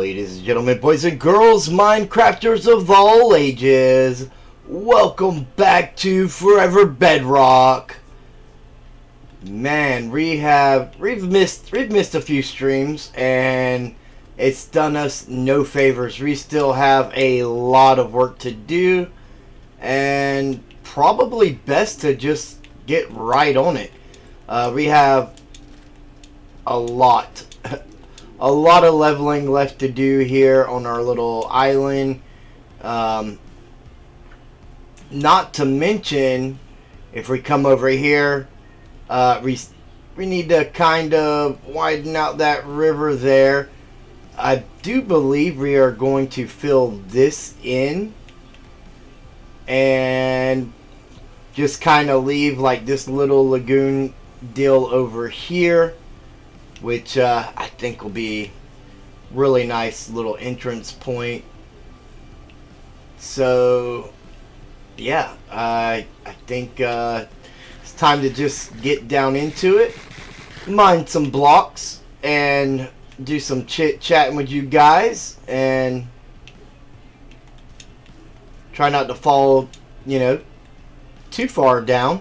Ladies and gentlemen, boys and girls, Minecrafters of all ages, welcome back to Forever Bedrock. Man, we've missed a few streams, and it's done us no favors. We still have a lot of work to do, and probably best to just get right on it. We have a lot of leveling left to do here on our little island. Not to mention, if we come over here, we need to kind of widen out that river there. I do believe we are going to fill this in and just kind of leave like this little lagoon deal over here, which I think will be really nice little entrance point. So yeah, I think it's time to just get down into it, mine some blocks, and do some chit-chatting with you guys, and try not to fall, you know, too far down.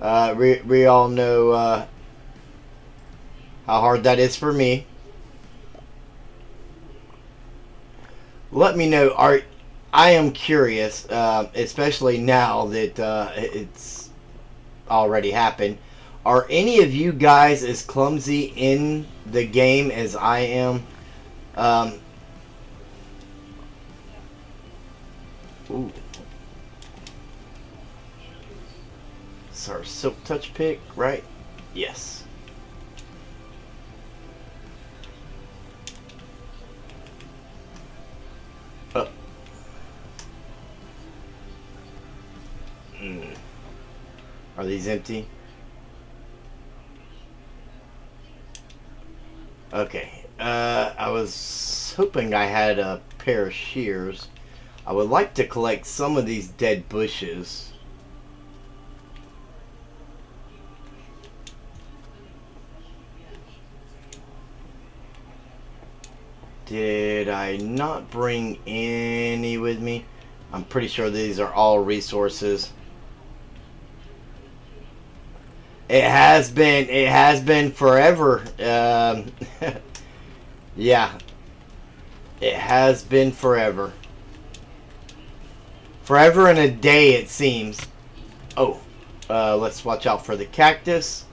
We all know how hard that is for me. Let me know. I am curious, especially now that it's already happened. Are any of you guys as clumsy in the game as I am? Ooh. It's our silk touch pick, right? Yes. Are these empty? Okay. I was hoping I had a pair of shears. I would like to collect some of these dead bushes. Did I not bring any with me? I'm pretty sure these are all resources. It has been forever. Yeah, it has been forever. Forever and a day, it seems. Oh, let's watch out for the cactus.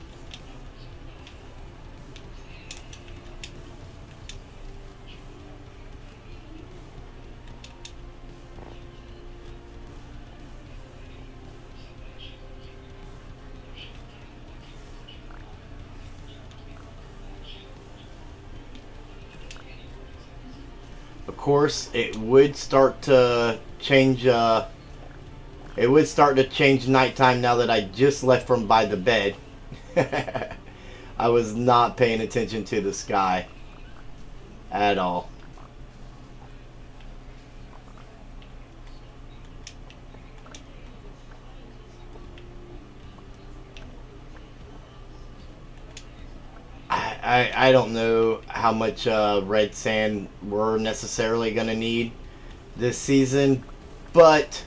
Of course, it would start to change. It would start to change nighttime now that I just left from by the bed. I was not paying attention to the sky at all. I don't know how much red sand we're necessarily going to need this season, but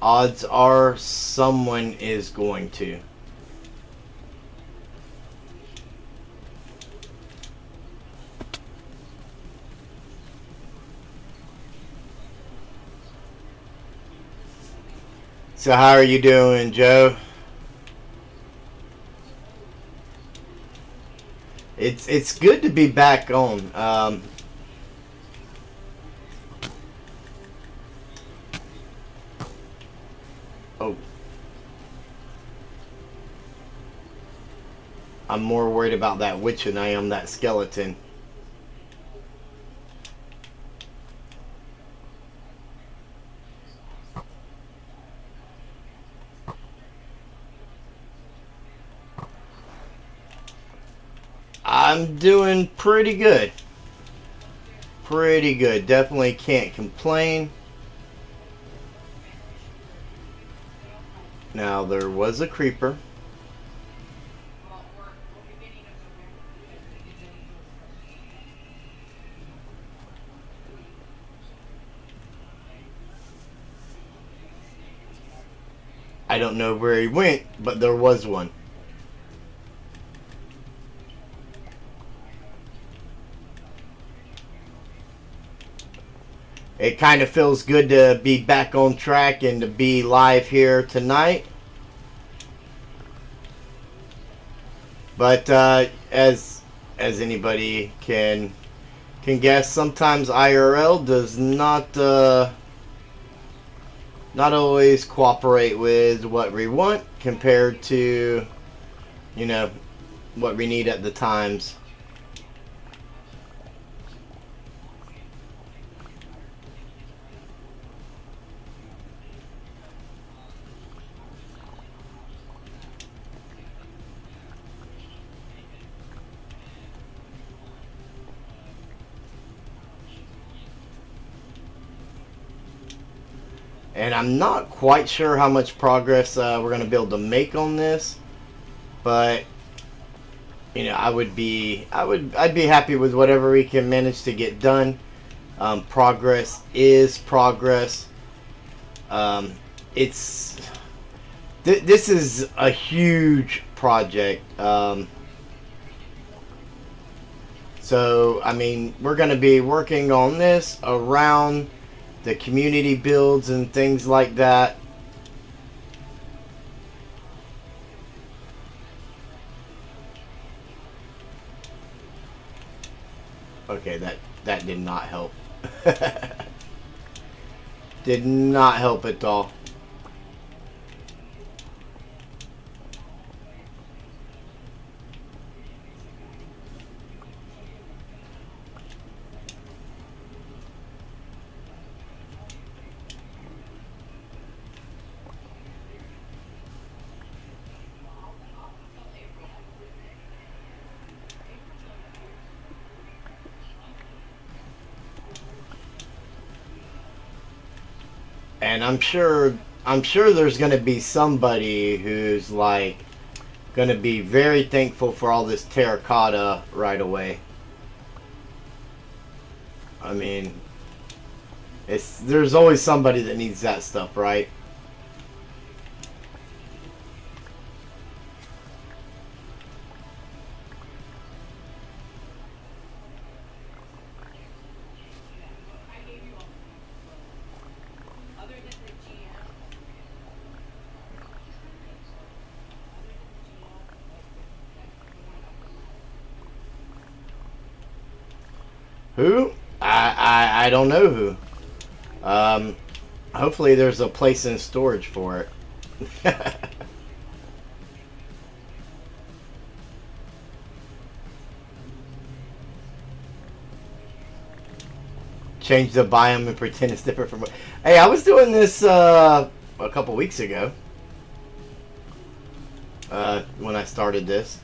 odds are someone is going to. So how are you doing, Joe? It's good to be back on. Oh. I'm more worried about that witch than I am that skeleton. I'm doing pretty good. Pretty good. Definitely can't complain. Now, there was a creeper. I don't know where he went, but there was one. It kind of feels good to be back on track and to be live here tonight. But as anybody can guess, sometimes IRL does not always cooperate with what we want compared to, you know, what we need at the times. And I'm not quite sure how much progress we're going to be able to make on this, but you know, I'd be happy with whatever we can manage to get done. Progress is progress. This is a huge project. So I mean, we're going to be working on this around the community builds and things like that. Okay, that did not help. Did not help at all. And I'm sure there's going to be somebody who's like going to be very thankful for all this terracotta right away. I mean, there's always somebody that needs that stuff, right? Who? I don't know who. Hopefully there's a place in storage for it. Change the biome and pretend it's different from... Hey, I was doing this a couple weeks ago. When I started this.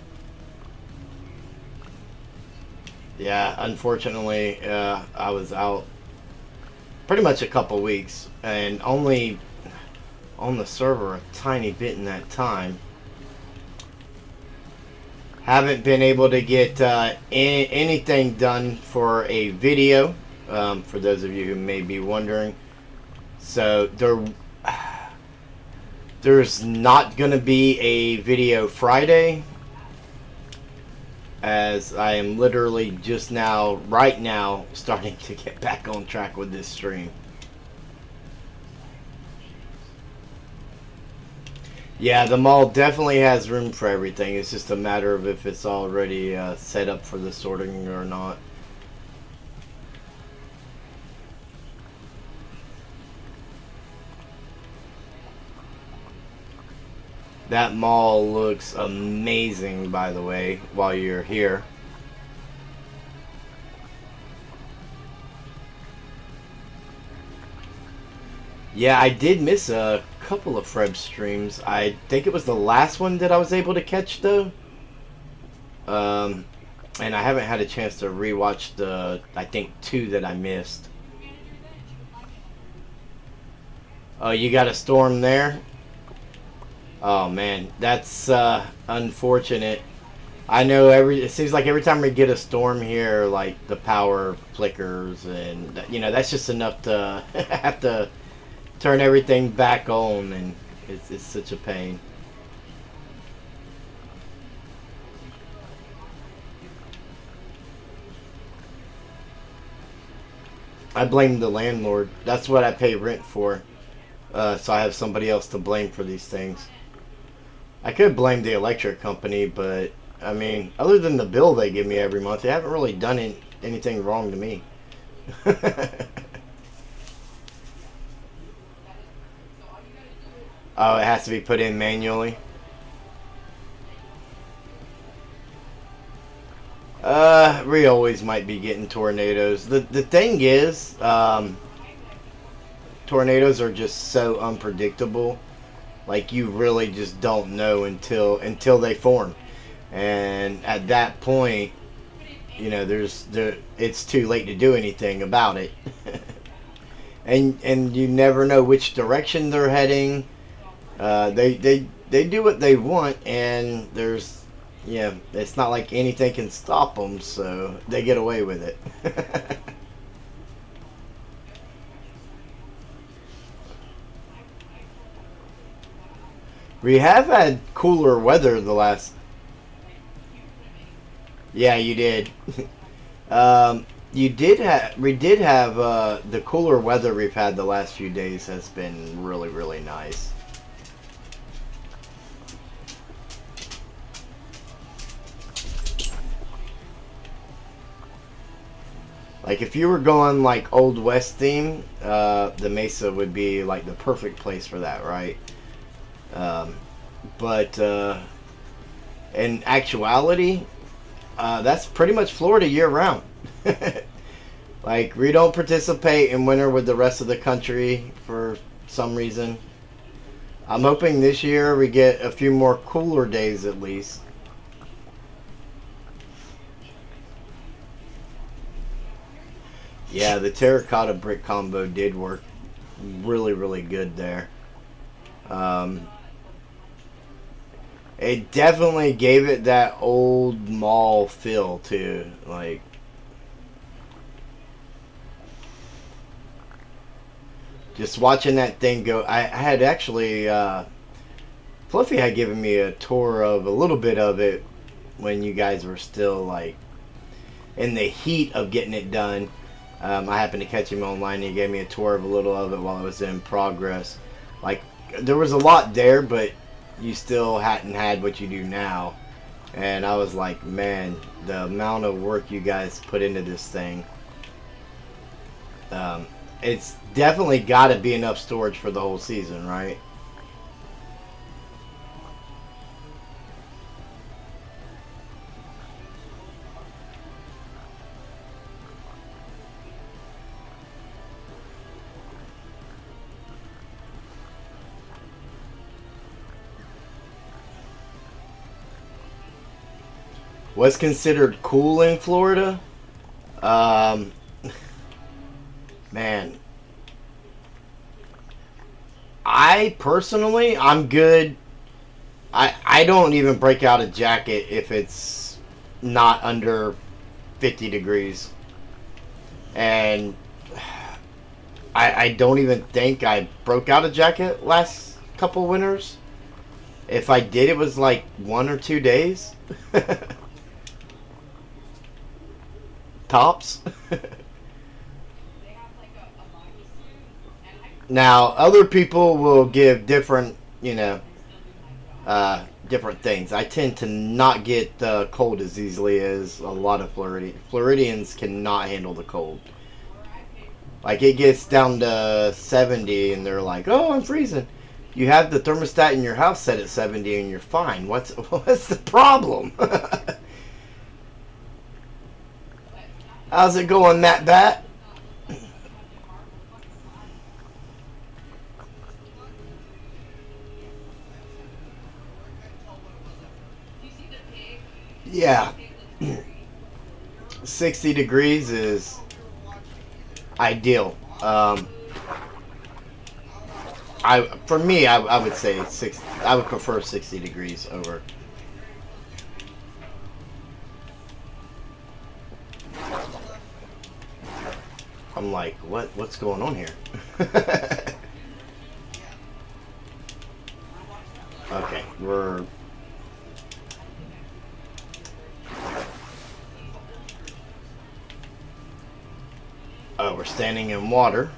Yeah, unfortunately, I was out pretty much a couple weeks and only on the server a tiny bit in that time. Haven't been able to get anything done for a video, for those of you who may be wondering. So there's not going to be a video Friday, as I am literally just now, right now, starting to get back on track with this stream. Yeah, the mall definitely has room for everything. It's just a matter of if it's already set up for the sorting or not. That mall looks amazing, by the way, while you're here. Yeah, I did miss a couple of Freb streams. I think it was the last one that I was able to catch, though. And I haven't had a chance to rewatch the, I think, 2 that I missed. Oh, you got a storm there? Oh man, that's unfortunate. I know it seems like every time we get a storm here, like the power flickers, and you know that's just enough to have to turn everything back on. And It's such a pain. I blame the landlord. That's what I pay rent for. So I have somebody else to blame for these things. I could blame the electric company, but I mean, other than the bill they give me every month, they haven't really done anything wrong to me. Oh, it has to be put in manually. We always might be getting tornadoes. The thing is, tornadoes are just so unpredictable. Like you really just don't know until they form, and at that point, you know, it's too late to do anything about it. And you never know which direction they're heading. They do what they want, and there's, yeah, it's not like anything can stop them, so they get away with it. We have had cooler weather the last. Yeah, you did. We did have the cooler weather we've had the last few days has been really, really nice. Like if you were going like Old West theme, the Mesa would be like the perfect place for that, right? Um, but in actuality, that's pretty much Florida year round. Like we don't participate in winter with the rest of the country for some reason. I'm hoping this year we get a few more cooler days at least. Yeah, the terracotta brick combo did work really, really good there. Um, it definitely gave it that old mall feel too. Like, just watching that thing go. I had actually, Fluffy had given me a tour of a little bit of it when you guys were still like in the heat of getting it done. I happened to catch him online and he gave me a tour of a little of it while it was in progress. Like, there was a lot there, but you still hadn't had what you do now. And I was like, man, the amount of work you guys put into this thing. It's definitely got to be enough storage for the whole season, right? What's considered cool in Florida? Um, man, I personally, I'm good. I don't even break out a jacket if it's not under 50 degrees. And I don't even think I broke out a jacket last couple winters. If I did, it was like 1 or 2 days. Tops. Now, other people will give different, you know, different things. I tend to not get cold as easily as a lot of Floridians cannot handle the cold. Like, it gets down to 70 and they're like, oh, I'm freezing. You have the thermostat in your house set at 70 and you're fine. What's the problem? How's it going, Matt Bat? Yeah. 60 degrees is ideal. For me, I would say I would prefer 60 degrees over. I'm like, what's going on here? Okay, we're... Oh, we're standing in water.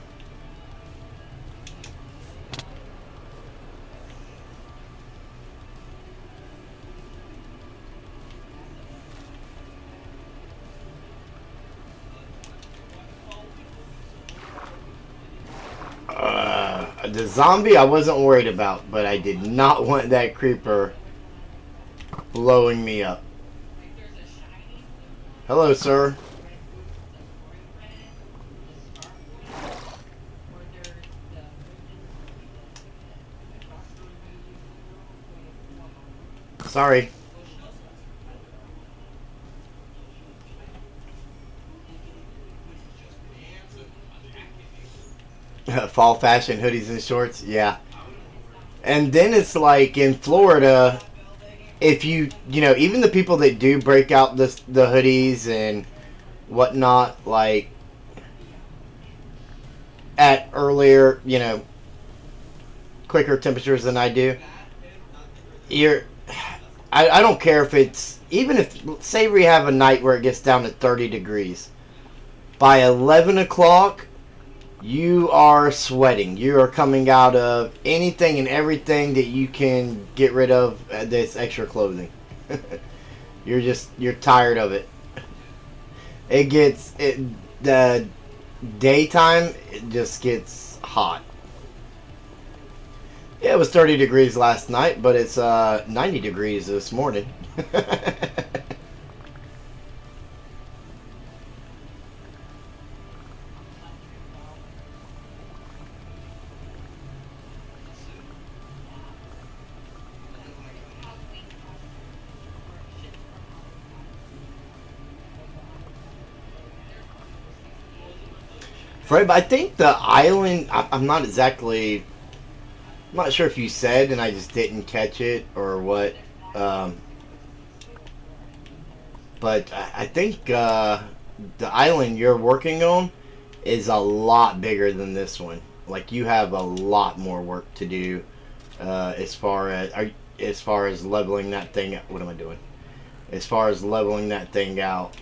The zombie I wasn't worried about, but I did not want that creeper blowing me up. Hello, sir. Sorry. Fall fashion hoodies and shorts, yeah. And then it's like in Florida, if you know, even the people that do break out the hoodies and whatnot, like at earlier, you know, quicker temperatures than I do, you're, I don't care if it's, even if, say we have a night where it gets down to 30 degrees, by 11 o'clock, you are sweating. You are coming out of anything and everything that you can get rid of that's extra clothing. You're tired of it. The daytime, it just gets hot. Yeah, it was 30 degrees last night, but it's 90 degrees this morning. Fred, but I think the island, I'm not exactly, I'm not sure if you said and I just didn't catch it or what, um, but I think the island you're working on is a lot bigger than this one. Like you have a lot more work to do as far as leveling that thing. What am I doing? As far as leveling that thing out,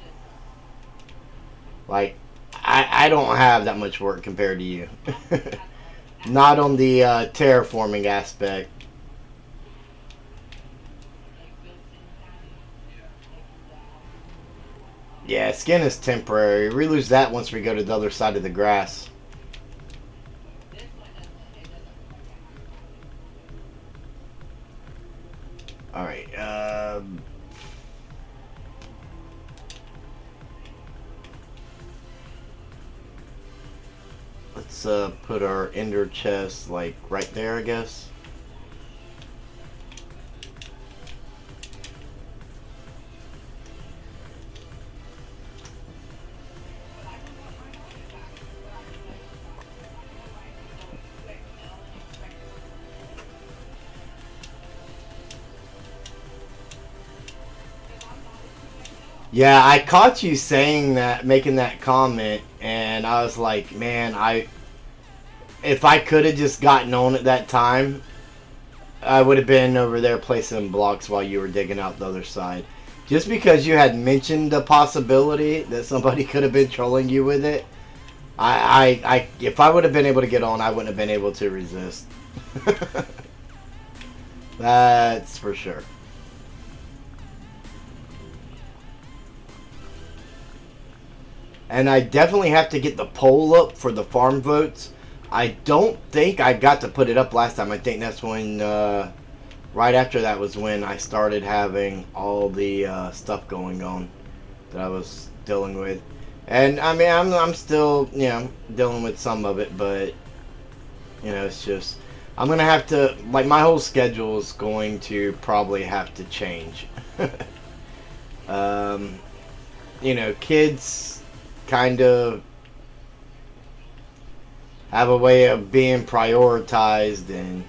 like I don't have that much work compared to you. Not on the terraforming aspect. Yeah, skin is temporary. We lose that once we go to the other side of the grass. Alright, let's put our ender chest like right there, I guess. Yeah, I caught you saying that, making that comment, and I was like, man, if I could have just gotten on at that time, I would have been over there placing blocks while you were digging out the other side. Just because you had mentioned the possibility that somebody could have been trolling you with it, if I would have been able to get on, I wouldn't have been able to resist. That's for sure. And I definitely have to get the poll up for the farm votes. I don't think I got to put it up last time. I think that's when, right after that was when I started having all the stuff going on that I was dealing with. And I mean, I'm still, you know, dealing with some of it, but, you know, it's just, I'm going to have to, like, my whole schedule is going to probably have to change. You know, kids kind of have a way of being prioritized, and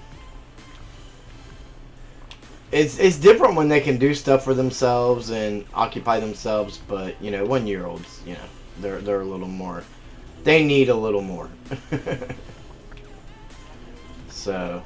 it's different when they can do stuff for themselves and occupy themselves, but you know, 1-year-olds, you know, they're a little more, they need a little more. So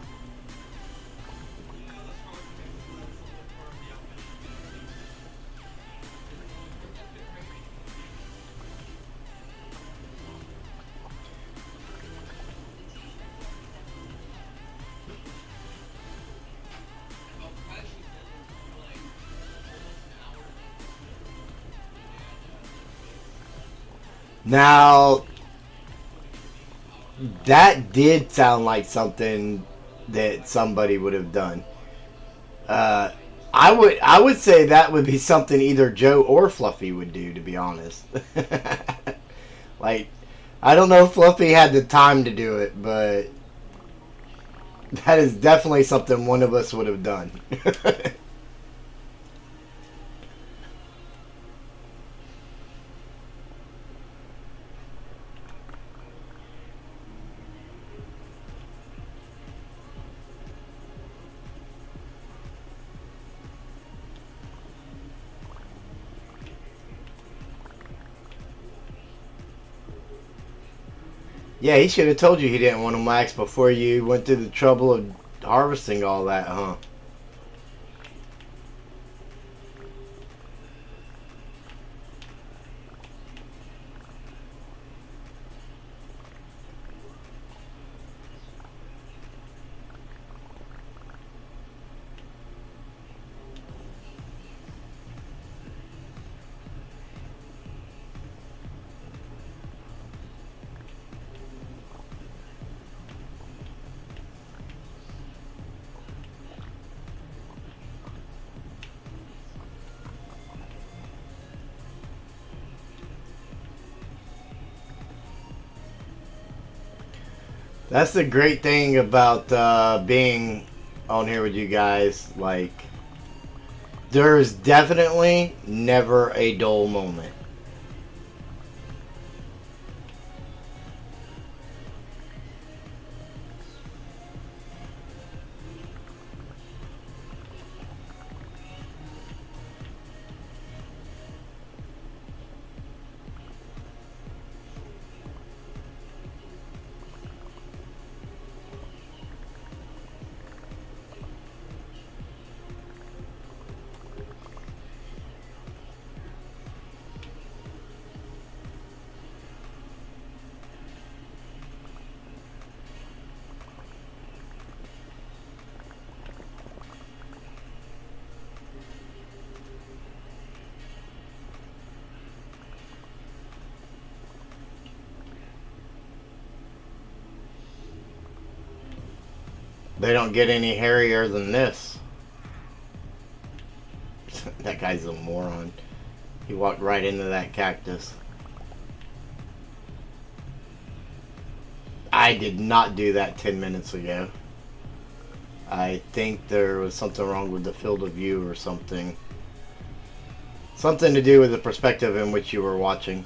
Now, that did sound like something that somebody would have done. Uh, I would say that would be something either Joe or Fluffy would do, to be honest. Like, I don't know if Fluffy had the time to do it, but that is definitely something one of us would have done. Yeah, he should have told you he didn't want them waxed before you went through the trouble of harvesting all that, huh? That's the great thing about being on here with you guys. Like, there's definitely never a dull moment. They don't get any hairier than this. That guy's a moron. He walked right into that cactus. I did not do that 10 minutes ago. I think there was something wrong with the field of view or something. Something to do with the perspective in which you were watching.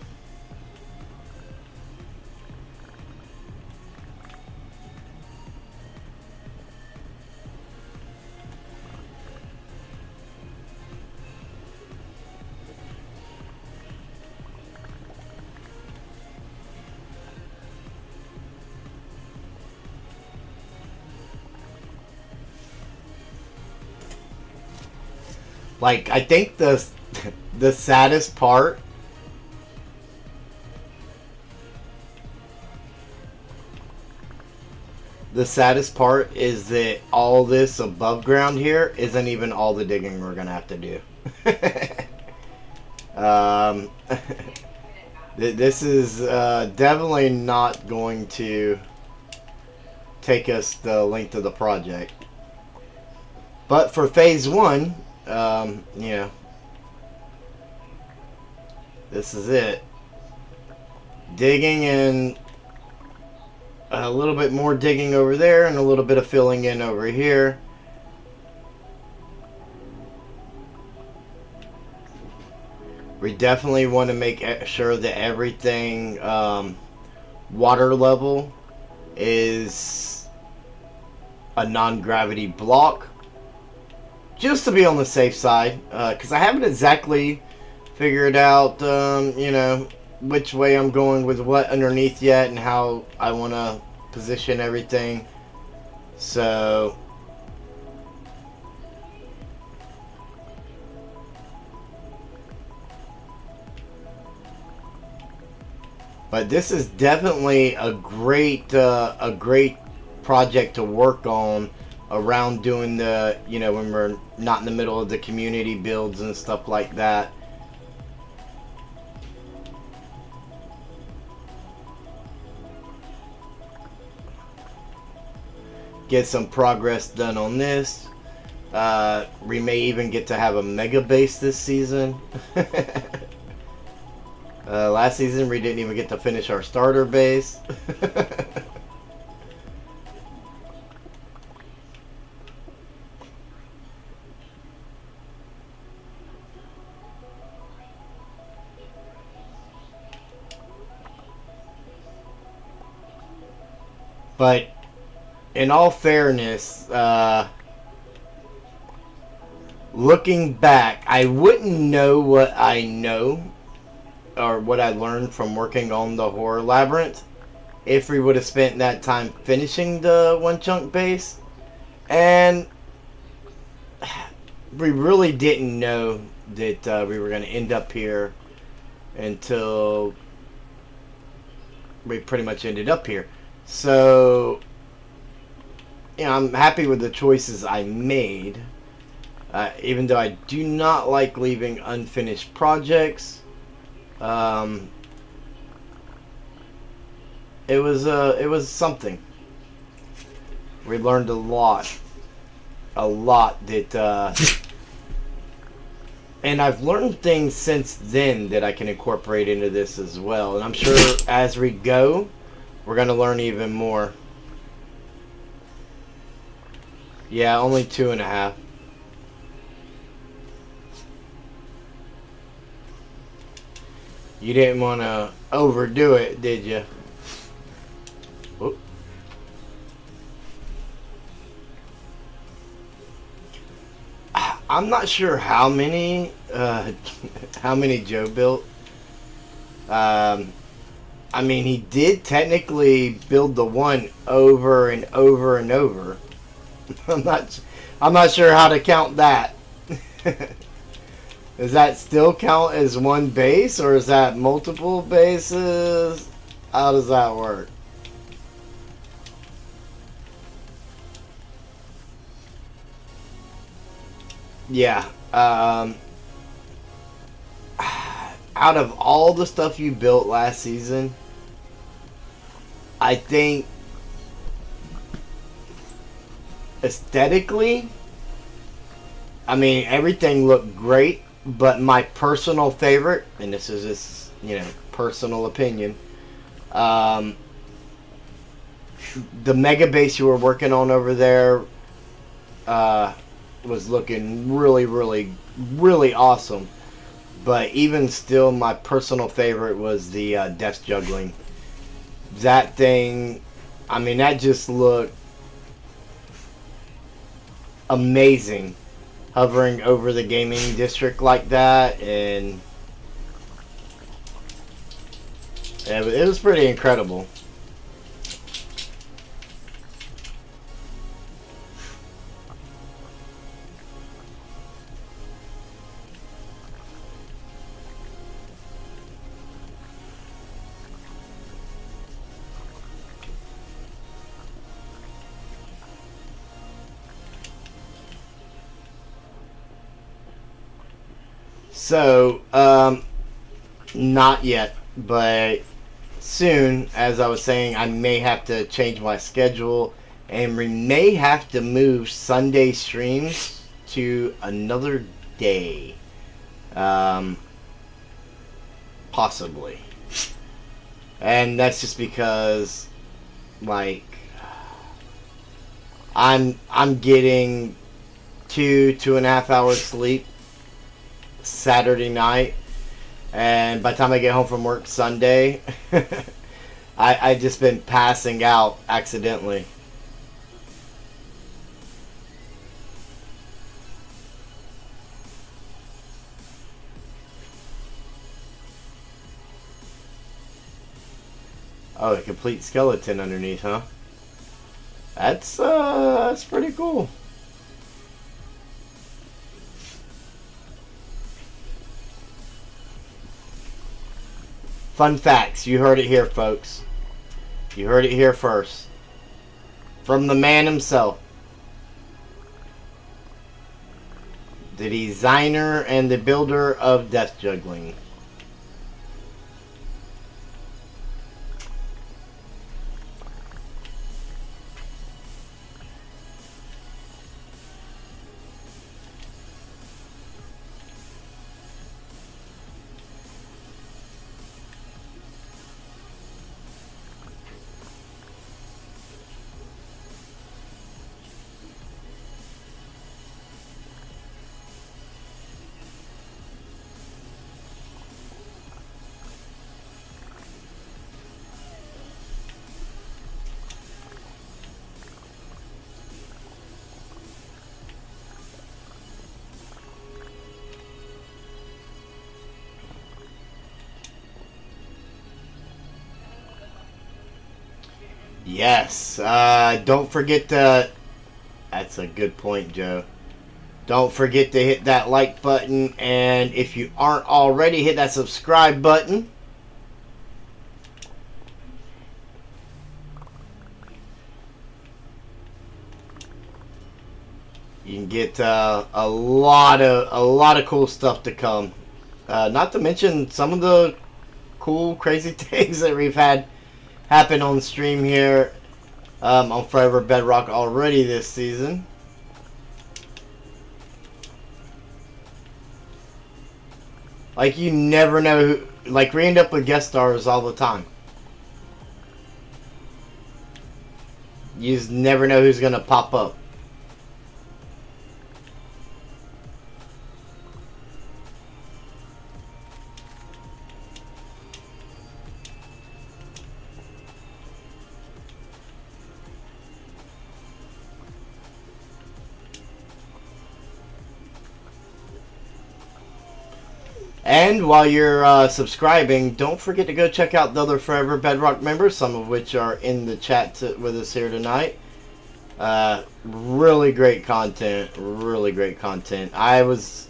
Like, I think the saddest part is that all this above ground here isn't even all the digging we're gonna have to do. um, this is definitely not going to take us the length of the project, but for phase one, you know, this is it. Digging and a little bit more digging over there and a little bit of filling in over here. We definitely want to make sure that everything water level is a non-gravity block, just to be on the safe side, because I haven't exactly figured out you know, which way I'm going with what underneath yet and how I want to position everything. So but this is definitely a great project to work on around doing the, you know, when we're not in the middle of the community builds and stuff like that. get some progress done on this. We may even get to have a mega base this season. Last season we didn't even get to finish our starter base. But in all fairness, looking back, I wouldn't know what I know or what I learned from working on the Horror Labyrinth if we would have spent that time finishing the one chunk base. And we really didn't know that we were going to end up here until we pretty much ended up here. So, you know, I'm happy with the choices I made. Even though I do not like leaving unfinished projects. It was something. We learned a lot that, and I've learned things since then that I can incorporate into this as well. And I'm sure as we go, we're gonna learn even more. Yeah, only 2.5. You didn't want to overdo it, did you? Whoop. I'm not sure how many Joe built. I mean, he did technically build the one over and over and over. I'm not sure how to count that. Does that still count as one base, or is that multiple bases? How does that work? Yeah. Out of all the stuff you built last season, I think aesthetically, I mean, everything looked great, but my personal favorite, and this is just, you know, personal opinion, the mega base you were working on over there was looking really, really, really awesome. But even still, my personal favorite was the death juggling. That thing, I mean, that just looked amazing, hovering over the gaming district like that, and it was pretty incredible. So, not yet, but soon, as I was saying, I may have to change my schedule, and we may have to move Sunday streams to another day. Possibly. And that's just because, like, I'm getting 2.5 hours sleep Saturday night, and by the time I get home from work Sunday, I just been passing out accidentally. Oh, a complete skeleton underneath, huh? That's pretty cool. Fun facts. You heard it here, folks. You heard it here first. From the man himself. The designer and the builder of death juggling. Yes. Don't forget to... That's a good point, Joe. Don't forget to hit that like button. And if you aren't already, hit that subscribe button. You can get a lot of cool stuff to come. Not to mention some of the cool, crazy things that we've had happen on stream here on Forever Bedrock already this season. Like, you never know who, like, we end up with guest stars all the time. You just never know who's gonna pop up. And while you're subscribing, don't forget to go check out the other Forever Bedrock members, some of which are in the chat with us here tonight. Really great content. Really great content. I was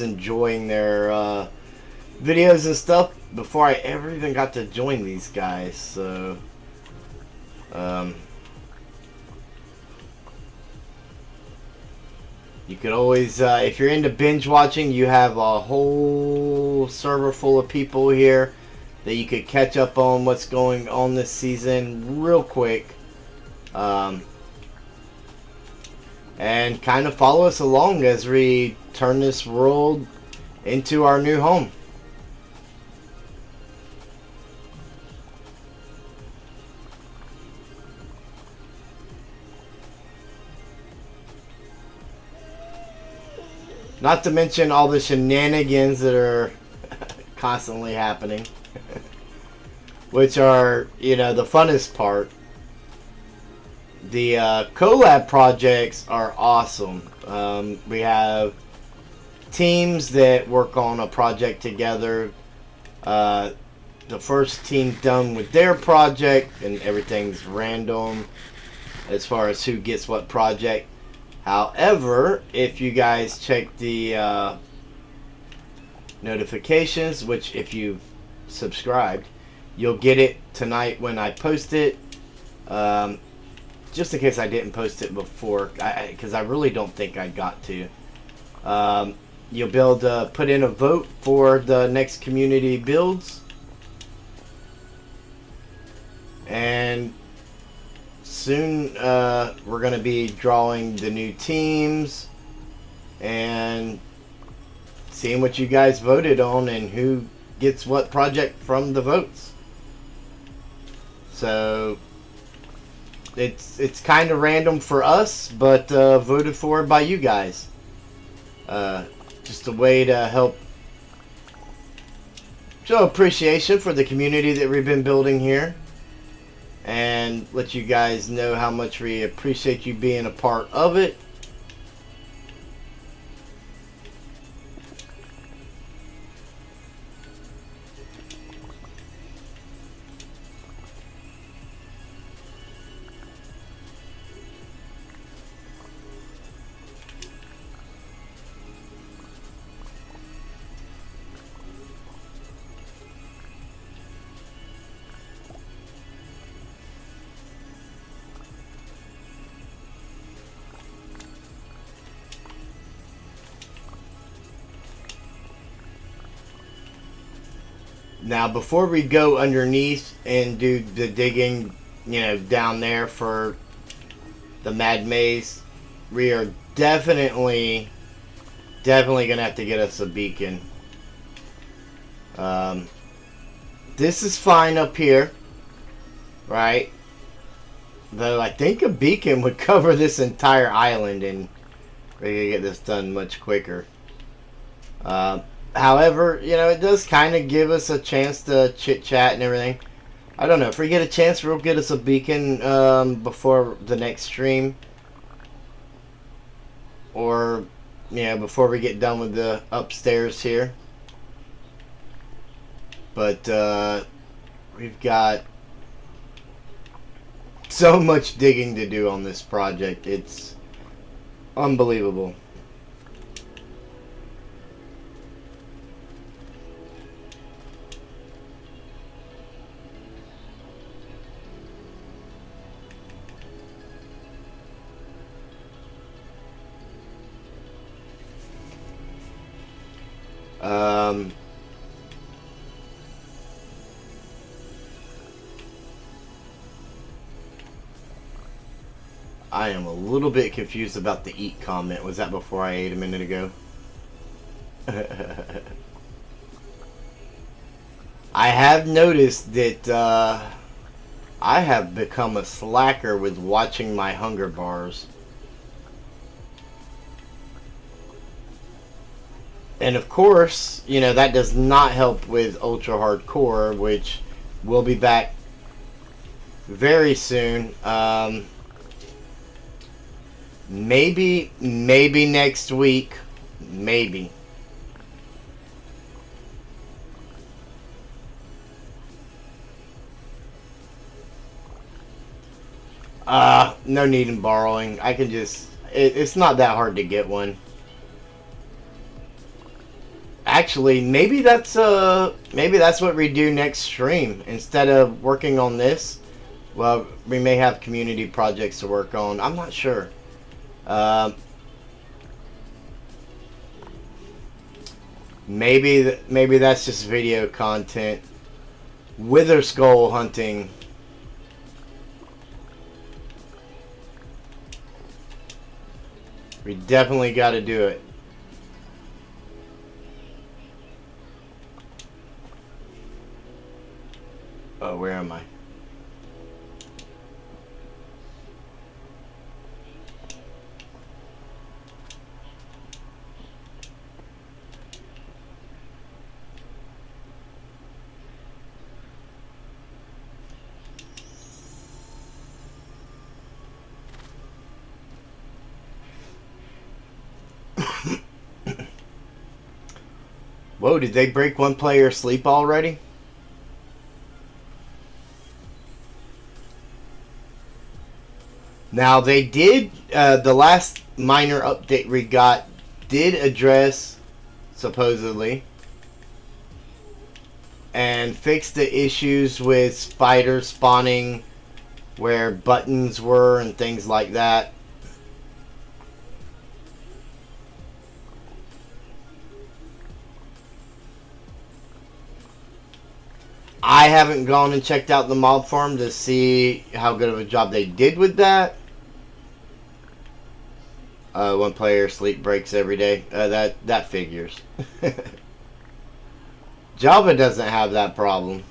enjoying their videos and stuff before I ever even got to join these guys. So, you could always, if you're into binge watching, you have a whole server full of people here that you could catch up on what's going on this season real quick. And kind of follow us along as we turn this world into our new home. Not to mention all the shenanigans that are constantly happening. Which are, you know, the funnest part. The collab projects are awesome. We have teams that work on a project together. The first team done with their project, and everything's random as far as who gets what project. However, if you guys check the notifications, which if you've subscribed, you'll get it tonight when I post it. Just in case I didn't post it before, because I really don't think I got to. You'll be able to put in a vote for the next community builds. And soon we're going to be drawing the new teams and seeing what you guys voted on and who gets what project from the votes. So it's kind of random for us, but voted for by you guys. Just a way to help show appreciation for the community that we've been building here, and let you guys know how much we appreciate you being a part of it. Now, before we go underneath and do the digging, you know, down there for the Mad Maze, we are definitely going to have to get us a beacon. This is fine up here, right? Though I think a beacon would cover this entire island and we could get this done much quicker. However, you know, it does kind of give us a chance to chit-chat and everything. I don't know. If we get a chance, we'll get us a beacon before the next stream. Or, yeah, before we get done with the upstairs here. But we've got so much digging to do on this project. It's unbelievable. I am a little bit confused about the eat comment. Was that before I ate a minute ago? I have noticed that I have become a slacker with watching my hunger bars. And of course, you know, that does not help with Ultra Hardcore, which will be back very soon. Maybe next week. Maybe. No need in borrowing. I can just... It's not that hard to get one. Actually, maybe that's what we do next stream. Instead of working on this, well, we may have community projects to work on. I'm not sure. Maybe that's just video content. Wither skull hunting. We definitely got to do it. Oh, where am I? Whoa, did they break one player sleep already? Now they did, the last minor update we got did address, supposedly, and fix the issues with spiders spawning where buttons were and things like that. I haven't gone and checked out the mob farm to see how good of a job they did with that. One player sleep breaks every day. That figures. Java doesn't have that problem.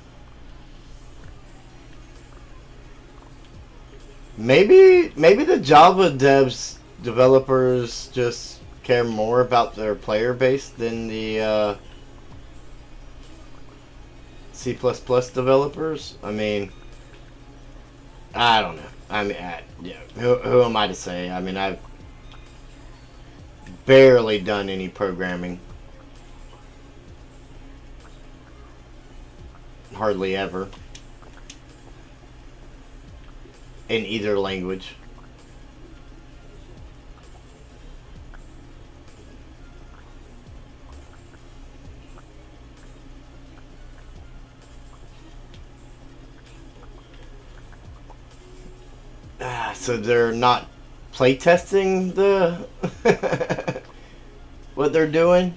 Maybe the Java developers just care more about their player base than the C++ developers. I mean, I don't know. I mean, yeah, who am I to say? I mean, I've barely done any programming. Hardly ever. In either language. So they're not playtesting the what they're doing?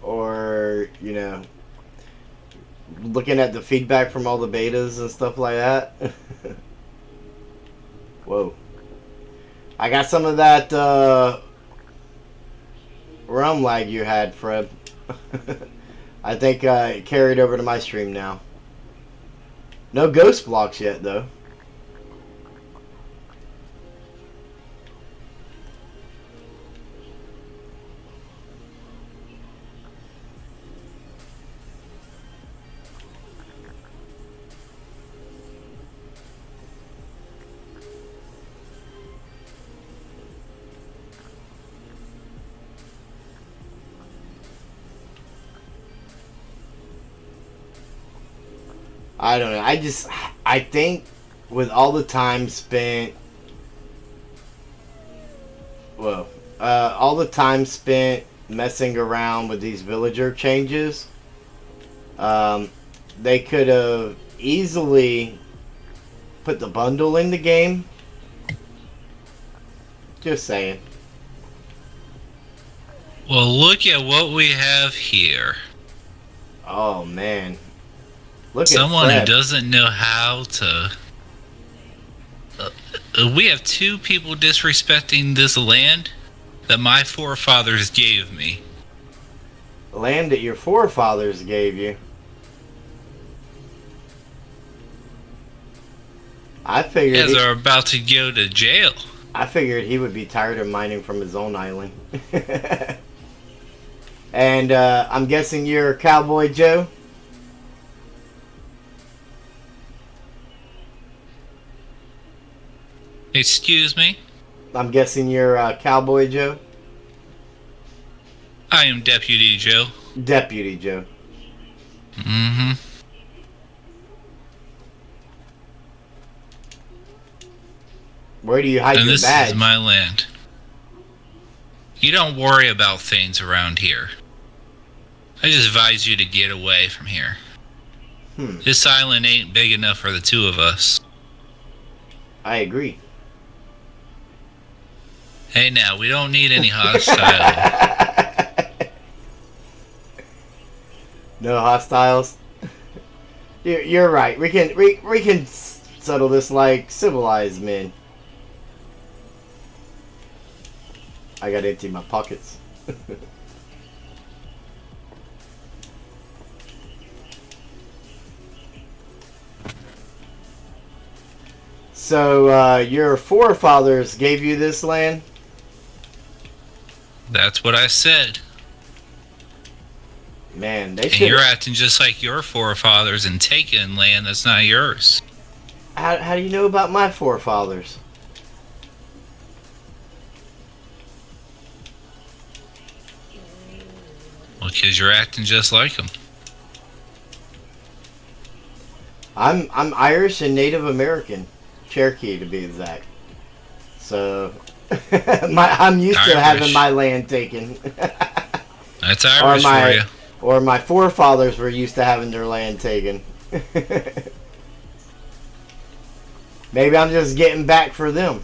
Or, you know, looking at the feedback from all the betas and stuff like that. Whoa. I got some of that realm lag you had, Fred. I think it carried over to my stream now. No ghost blocks yet, though. I don't know. I think with all the time spent, well, all the time spent messing around with these villager changes, they could have easily put the bundle in the game. Just saying. Well, look at what we have here. Oh man, look Someone at who Fred. doesn't know how to. We have two people disrespecting this land that my forefathers gave me. Land that your forefathers gave you. I You figured guys are about to go to jail. I figured he would be tired of mining from his own island. And I'm guessing you're Cowboy Joe? Excuse me? I'm guessing you're Cowboy Joe? I am Deputy Joe. Deputy Joe. Mm-hmm. Where do you hide And your this badge? is my land. You don't worry about things around here. I just advise you to get away from here. This island ain't big enough for the two of us. I agree. Hey now, we don't need any hostile. No hostiles. You're right. We can settle this like civilized men. I gotta empty my pockets. So your forefathers gave you this land? That's what I said. Man, they And should. you're acting just like your forefathers and taking land that's not yours. How do you know about my forefathers? Well, because you're acting just like them. I'm Irish and Native American, Cherokee to be exact. So I'm used to having Irish. my land taken. That's Irish for you. Or my forefathers were used to having their land taken. Maybe I'm just getting back for them.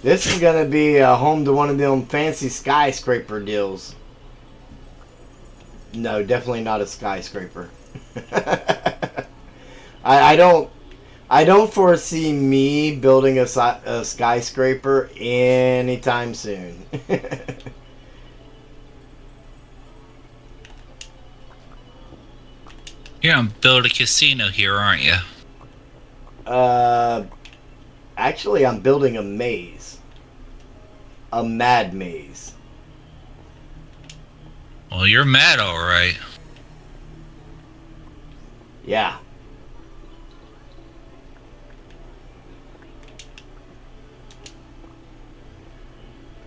This is gonna be home to one of them fancy skyscraper deals. No, definitely not a skyscraper. I don't foresee me building a skyscraper anytime soon. You're gonna build a casino here, aren't you? Actually, I'm building a maze. A mad maze. Well, you're mad, alright. Yeah.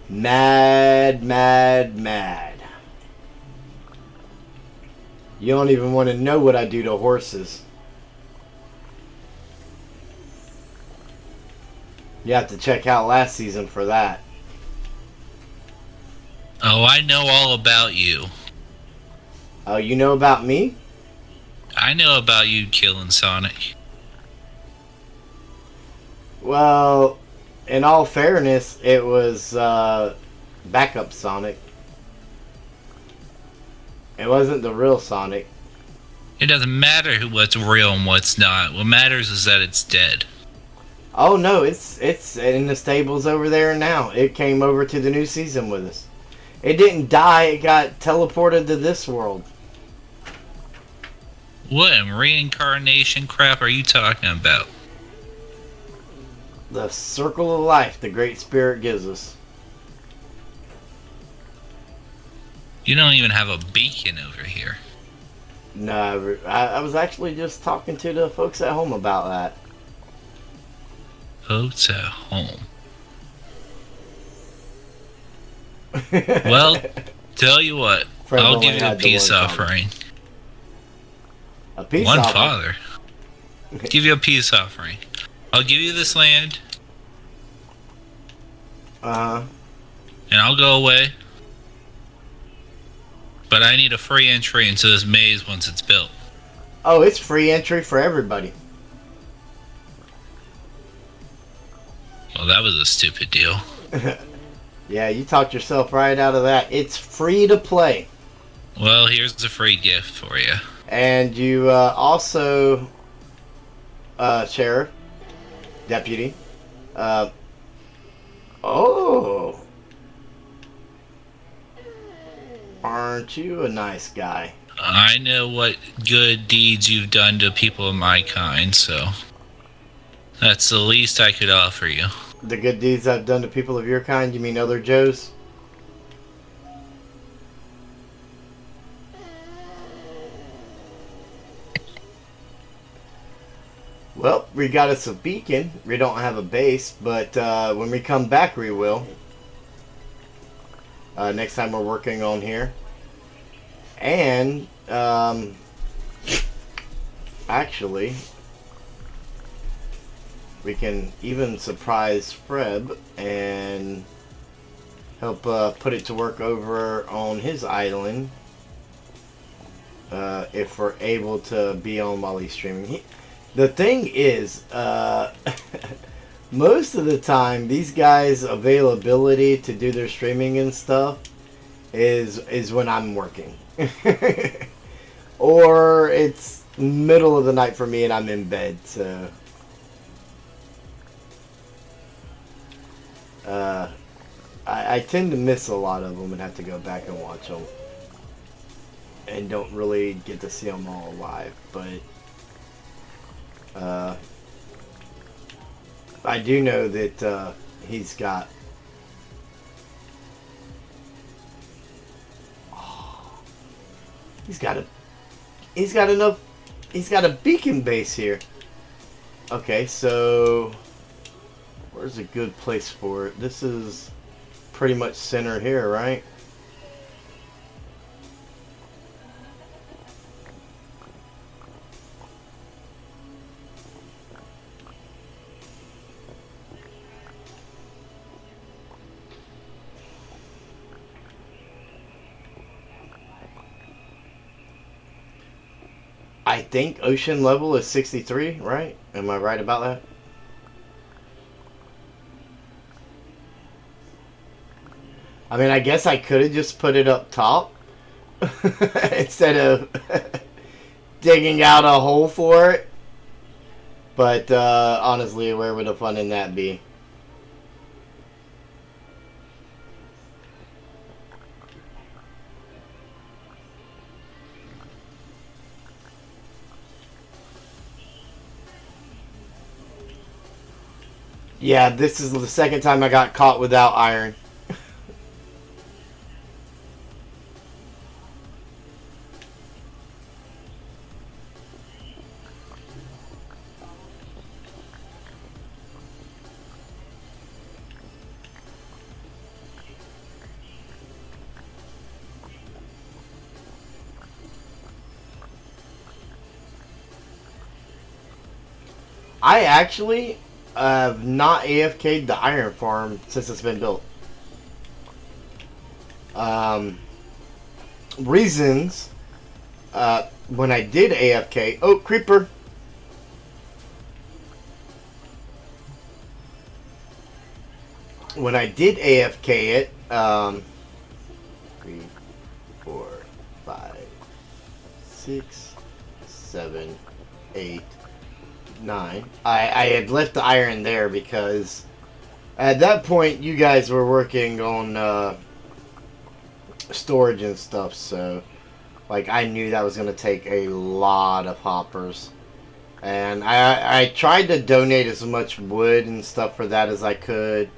Mad, mad, mad. You don't even want to know what I do to horses. You have to check out last season for that. Oh, I know all about you. Oh, you know about me? I know about you killing Sonic. Well, in all fairness, it was backup Sonic. It wasn't the real Sonic. It doesn't matter what's real and what's not. What matters is that it's dead. Oh no, it's in the stables over there now. It came over to the new season with us. It didn't die, it got teleported to this world. What in reincarnation crap are you talking about? The circle of life the Great Spirit gives us. You don't even have a beacon over here. No, I was actually just talking to the folks at home about that. Folks at home. Well, tell you what, Fred I'll only give you a had the peace one comment. offering. A peace One offering. father. Give you a peace offering. I'll give you this land, Uh-huh. and I'll go away. But I need a free entry into this maze once it's built. Oh, it's free entry for everybody. Well, that was a stupid deal. Yeah, you talked yourself right out of that. It's free to play. Well, here's a free gift for you. And you also, sheriff, deputy. Uh, oh, aren't you a nice guy? I know what good deeds you've done to people of my kind, so that's the least I could offer you. The good deeds I've done to people of your kind, you mean other Joes? Well, we got us a beacon. We don't have a base, but when we come back, we will. Next time we're working on here. And, actually, we can even surprise Freb and help put it to work over on his island. If we're able to be on while he's streaming. The thing is, most of the time, these guys' availability to do their streaming and stuff is when I'm working. Or it's middle of the night for me and I'm in bed, so... I tend to miss a lot of them and have to go back and watch them. And don't really get to see them all live, but... I do know that he's got... He's got a beacon base here. Okay, so where's a good place for it? This is pretty much center here, right? I think ocean level is 63, right? Am I right about that? I mean, I guess I could have just put it up top instead of digging out a hole for it. But honestly, where would the fun in that be? Yeah, this is the second time I got caught without iron. I actually have not AFK'd the iron farm since it's been built. Reasons, when I did AFK... Oh, creeper! When I did AFK it, 3, 4, 5, 6, 7, 8, 9. I had left the iron there because at that point you guys were working on storage and stuff, so like I knew that was going to take a lot of hoppers, and I tried to donate as much wood and stuff for that as I could.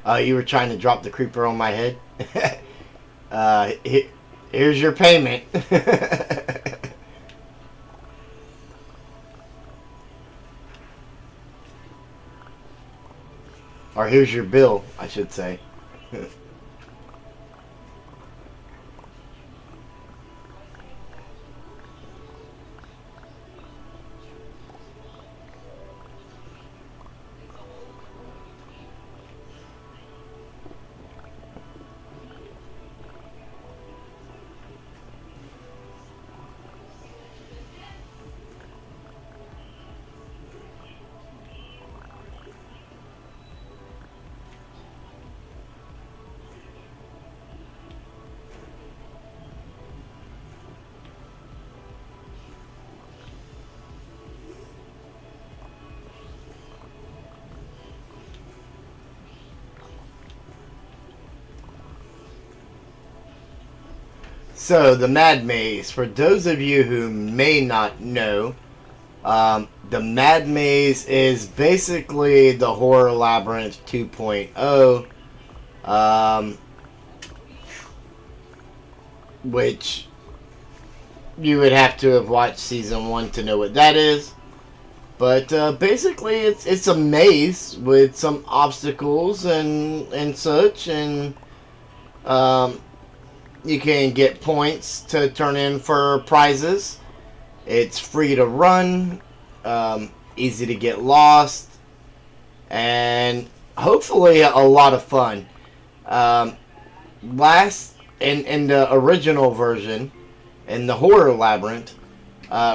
You were trying to drop the creeper on my head? Here's your payment. Or here's your bill, I should say. So, the Mad Maze. For those of you who may not know, the Mad Maze is basically the Horror Labyrinth 2.0, which you would have to have watched Season 1 to know what that is. But basically, it's a maze with some obstacles and such, and you can get points to turn in for prizes. It's free to run, easy to get lost, and hopefully a lot of fun. Last in the original version, in the Horror Labyrinth,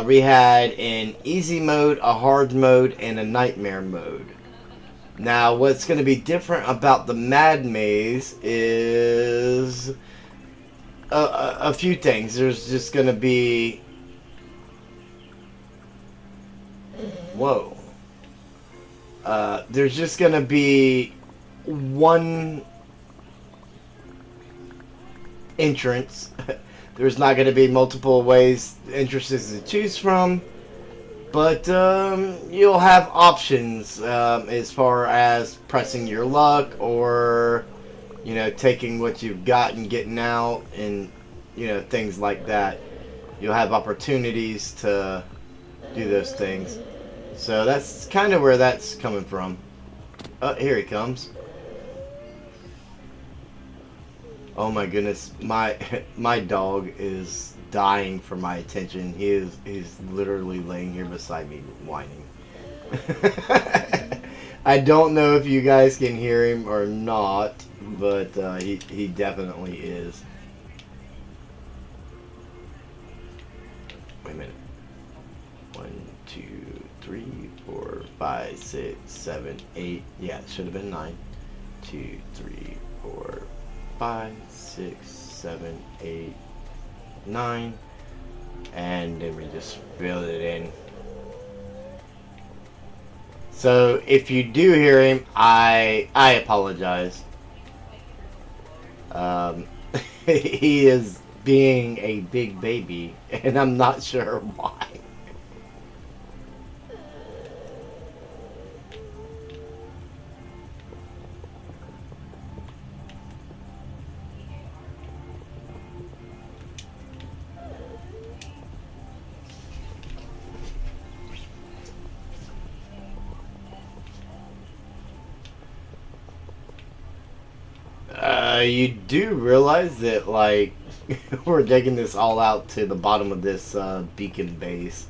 we had an easy mode, a hard mode, and a nightmare mode. Now, what's going to be different about the Mad Maze is a few things. There's just going to be... Whoa. There's just going to be one entrance. There's not going to be multiple entrances to choose from. But you'll have options as far as pressing your luck or... taking what you've got and getting out and, things like that. You'll have opportunities to do those things. So that's kind of where that's coming from. Oh, here he comes. Oh my goodness, my dog is dying for my attention. He's literally laying here beside me whining. I don't know if you guys can hear him or not, but he definitely is. Wait a minute. 1, 2, 3, 4, 5, 6, 7, 8. Yeah, it should have been 9. 2, 3, 4, 5, 6, 7, 8, 9. And then we just fill it in. So if you do hear him, I apologize. He is being a big baby, and I'm not sure why. You do realize that, like, we're digging this all out to the bottom of this beacon base.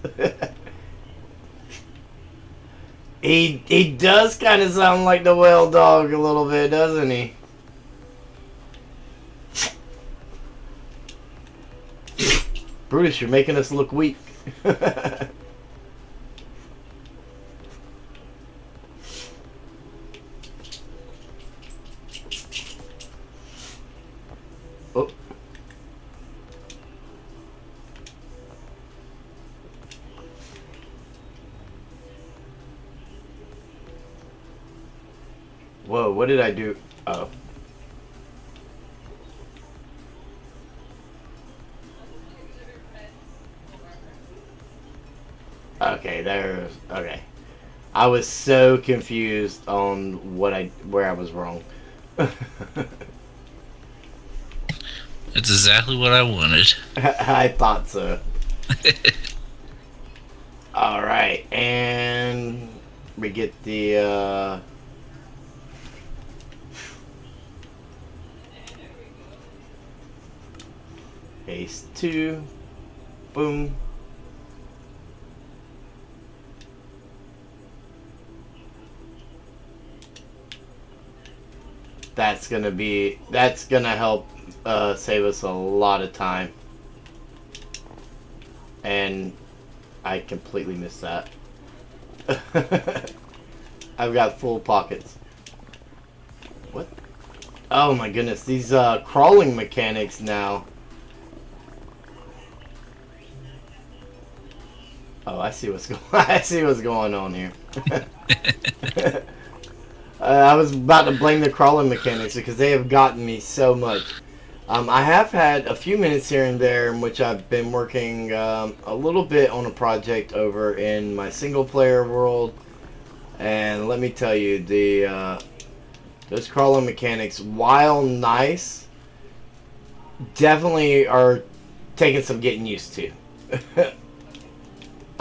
He does kind of sound like the whale dog a little bit, doesn't he? Brutus, you're making us look weak. Oh. Whoa, what did I do? Oh. Okay, there's... Okay. I was so confused on where I was wrong. That's exactly what I wanted. I thought so. Alright, and we get the Ace 2. Boom. That's gonna help save us a lot of time. And I completely missed that. I've got full pockets. What? Oh my goodness, these crawling mechanics now. Oh, I see what's going on here. I was about to blame the crawling mechanics because they have gotten me so much. I have had a few minutes here and there in which I've been working a little bit on a project over in my single player world, and let me tell you, those crawling mechanics, while nice, definitely are taking some getting used to.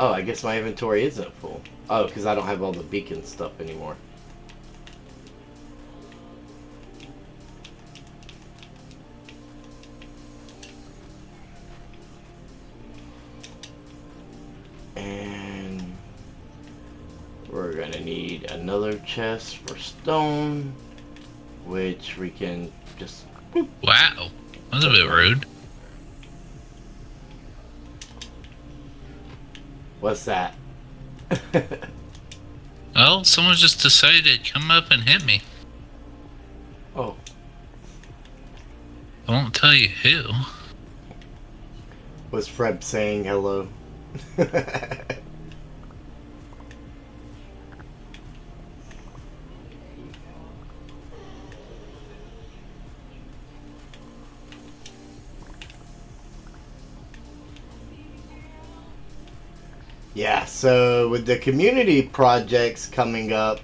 Oh, I guess my inventory isn't full. Oh, because I don't have all the beacon stuff anymore. And we're gonna need another chest for stone, which we can just... Wow, that's a bit rude. What's that? Well, someone just decided to come up and hit me. Oh. I won't tell you who. Was Fred saying hello? Yeah, so with the community projects coming up,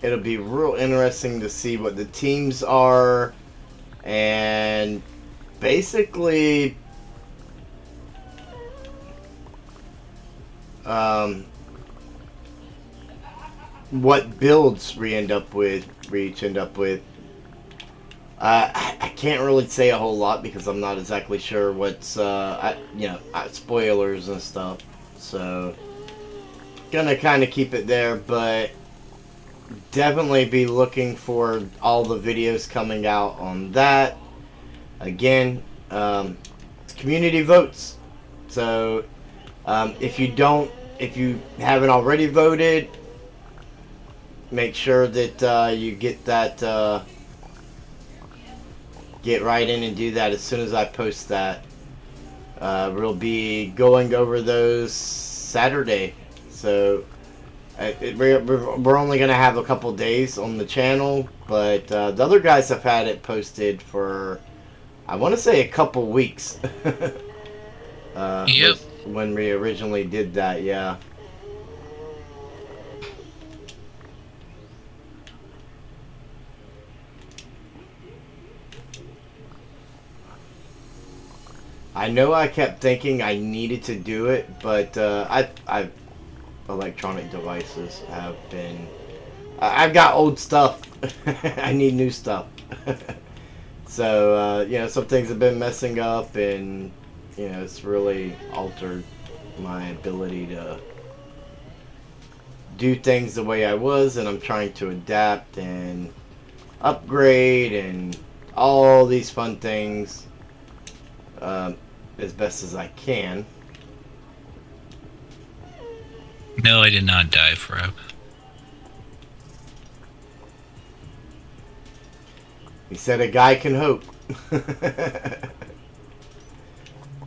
it'll be real interesting to see what the teams are, and basically what builds we each end up with. I can't really say a whole lot because I'm not exactly sure what's spoilers and stuff, so gonna kind of keep it there, but definitely be looking for all the videos coming out on that. Again, community votes, so if you haven't already voted, make sure that you get that get right in and do that as soon as I post that. We'll be going over those Saturday, so we're only going to have a couple days on the channel, but the other guys have had it posted for, I want to say, a couple weeks. Yep. When we originally did that, yeah. I know I kept thinking I needed to do it, but electronic devices have been... I've got old stuff. I need new stuff. So, some things have been messing up, and, it's really altered my ability to do things the way I was, and I'm trying to adapt and upgrade and all these fun things. As best as I can. No, I did not die, Frob. He said a guy can hope.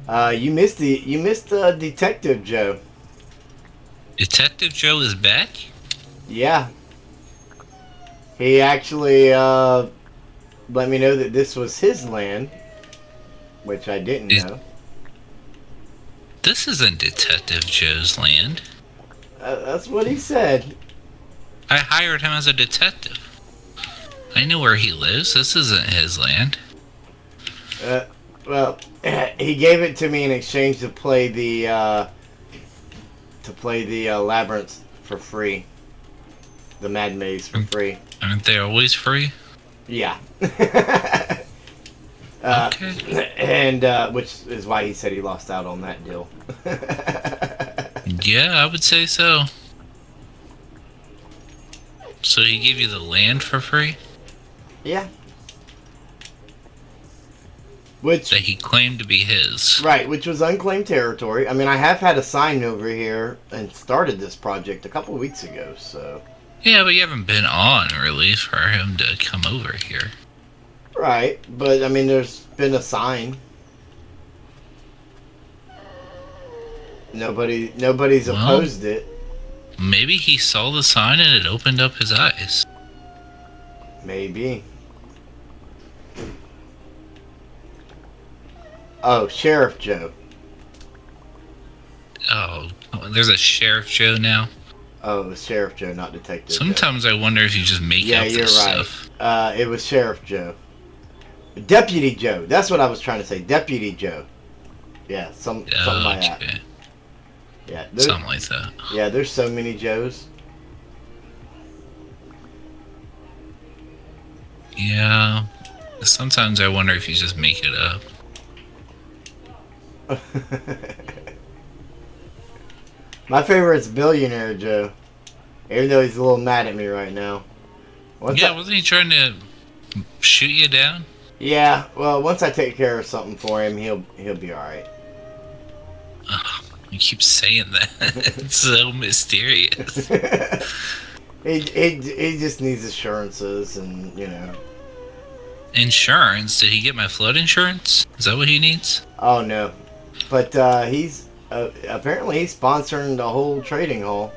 You missed Detective Joe. Detective Joe is back? Yeah. He actually let me know that this was his land, which I didn't know. This isn't Detective Joe's land. That's what he said. I hired him as a detective. I know where he lives. This isn't his land. Well, he gave it to me in exchange to play the labyrinth for free. The Mad Maze for free. Aren't they always free? Yeah. Okay. And which is why he said he lost out on that deal. Yeah, I would say so. So he gave you the land for free? Yeah. Which That he claimed to be his. right, which was unclaimed territory. I mean, I have had a sign over here and started this project a couple of weeks ago, so. Yeah, but you haven't been on, really, for him to come over here. Right, but I mean, there's been a sign. Nobody's opposed it. Maybe he saw the sign and it opened up his eyes. Maybe. Oh, Sheriff Joe. Oh, there's a Sheriff Joe now? Oh, it was Sheriff Joe, not Detective Joe. Sometimes I wonder if you just make up this you're right. stuff. It was Sheriff Joe. Deputy Joe. That's what I was trying to say. Deputy Joe. Yeah, something like that. Yeah, something like that. Yeah, there's so many Joes. Yeah. Sometimes I wonder if you just make it up. My favorite's Billionaire Joe. Even though he's a little mad at me right now. Wasn't he trying to shoot you down? Yeah, well, once I take care of something for him, he'll be alright. Oh, you keep saying that. It's so mysterious. he just needs assurances and, you know. Insurance? Did he get my flood insurance? Is that what he needs? Oh, no. But he's apparently he's sponsoring the whole trading hall.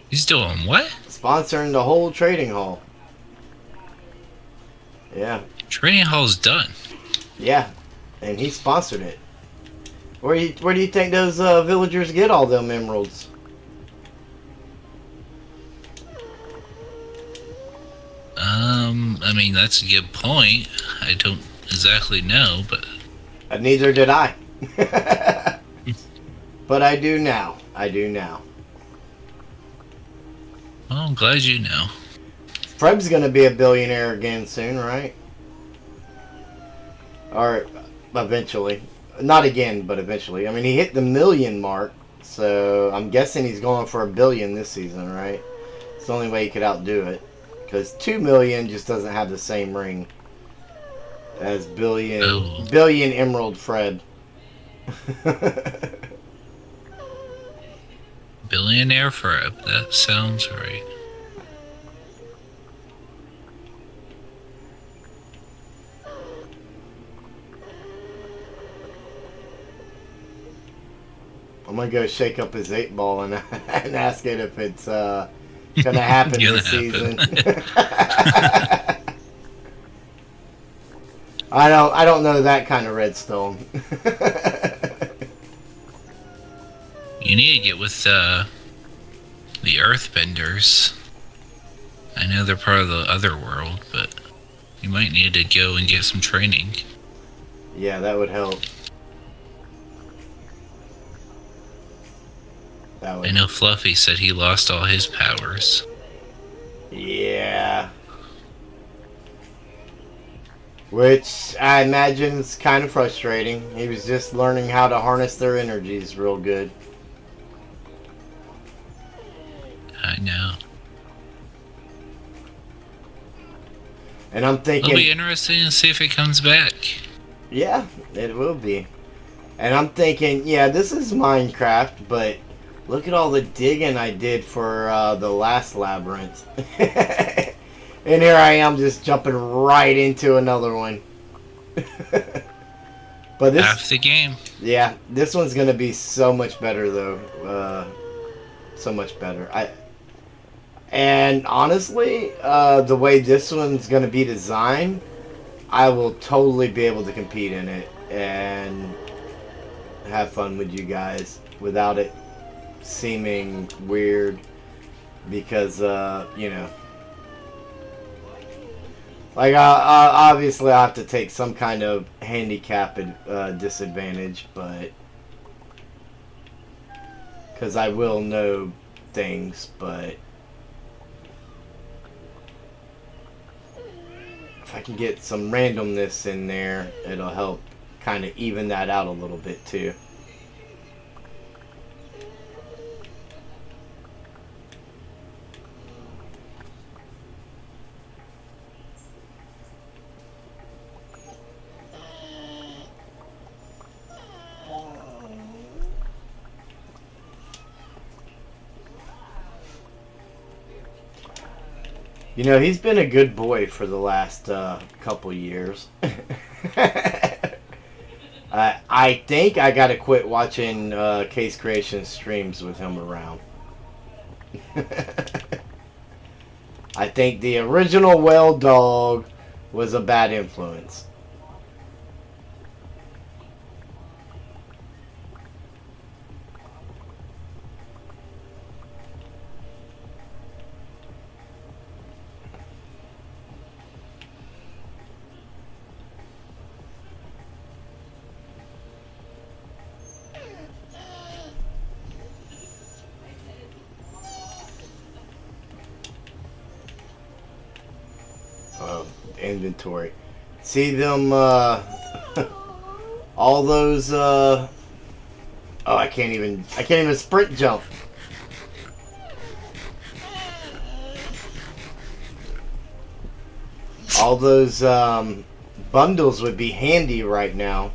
He's doing what? Sponsoring the whole trading hall. Yeah. Trading hall's done. Yeah, and he sponsored it. Where do you think those villagers get all them emeralds? I mean, that's a good point. I don't exactly know, but... Neither did I. But I do now. Well, I'm glad you know. Fred's gonna be a billionaire again soon, right? Or eventually. Not again, but eventually. I mean, he hit the 1 million mark, so I'm guessing he's going for 1 billion this season, right? It's the only way he could outdo it. Because 2 million just doesn't have the same ring as billion Emerald Fred. Billionaire Fred, that sounds right. I'm gonna go shake up his 8 ball and ask it if it's gonna happen this season. I don't know that kind of redstone. You need to get with the Earthbenders. I know they're part of the other world, but you might need to go and get some training. Yeah, that would help. I know Fluffy said he lost all his powers. Yeah. Which I imagine is kind of frustrating. He was just learning how to harness their energies real good. I know. And I'm thinking... It'll be interesting to see if it comes back. Yeah, it will be. And I'm thinking, yeah, this is Minecraft, but look at all the digging I did for the last labyrinth. And here I am just jumping right into another one. But this... Half the game. Yeah, this one's going to be so much better, though. So much better. And honestly, the way this one's going to be designed, I will totally be able to compete in it and have fun with you guys without it seeming weird because, you know, like, obviously I have to take some kind of handicap disadvantage, but because I will know things, but if I can get some randomness in there, it'll help kind of even that out a little bit too. You know, he's been a good boy for the last couple years. I think I gotta quit watching Case Creation streams with him around. I think the original Whale Dog was a bad influence. Inventory. See them, all those, oh, I can't even sprint jump. All those, bundles would be handy right now.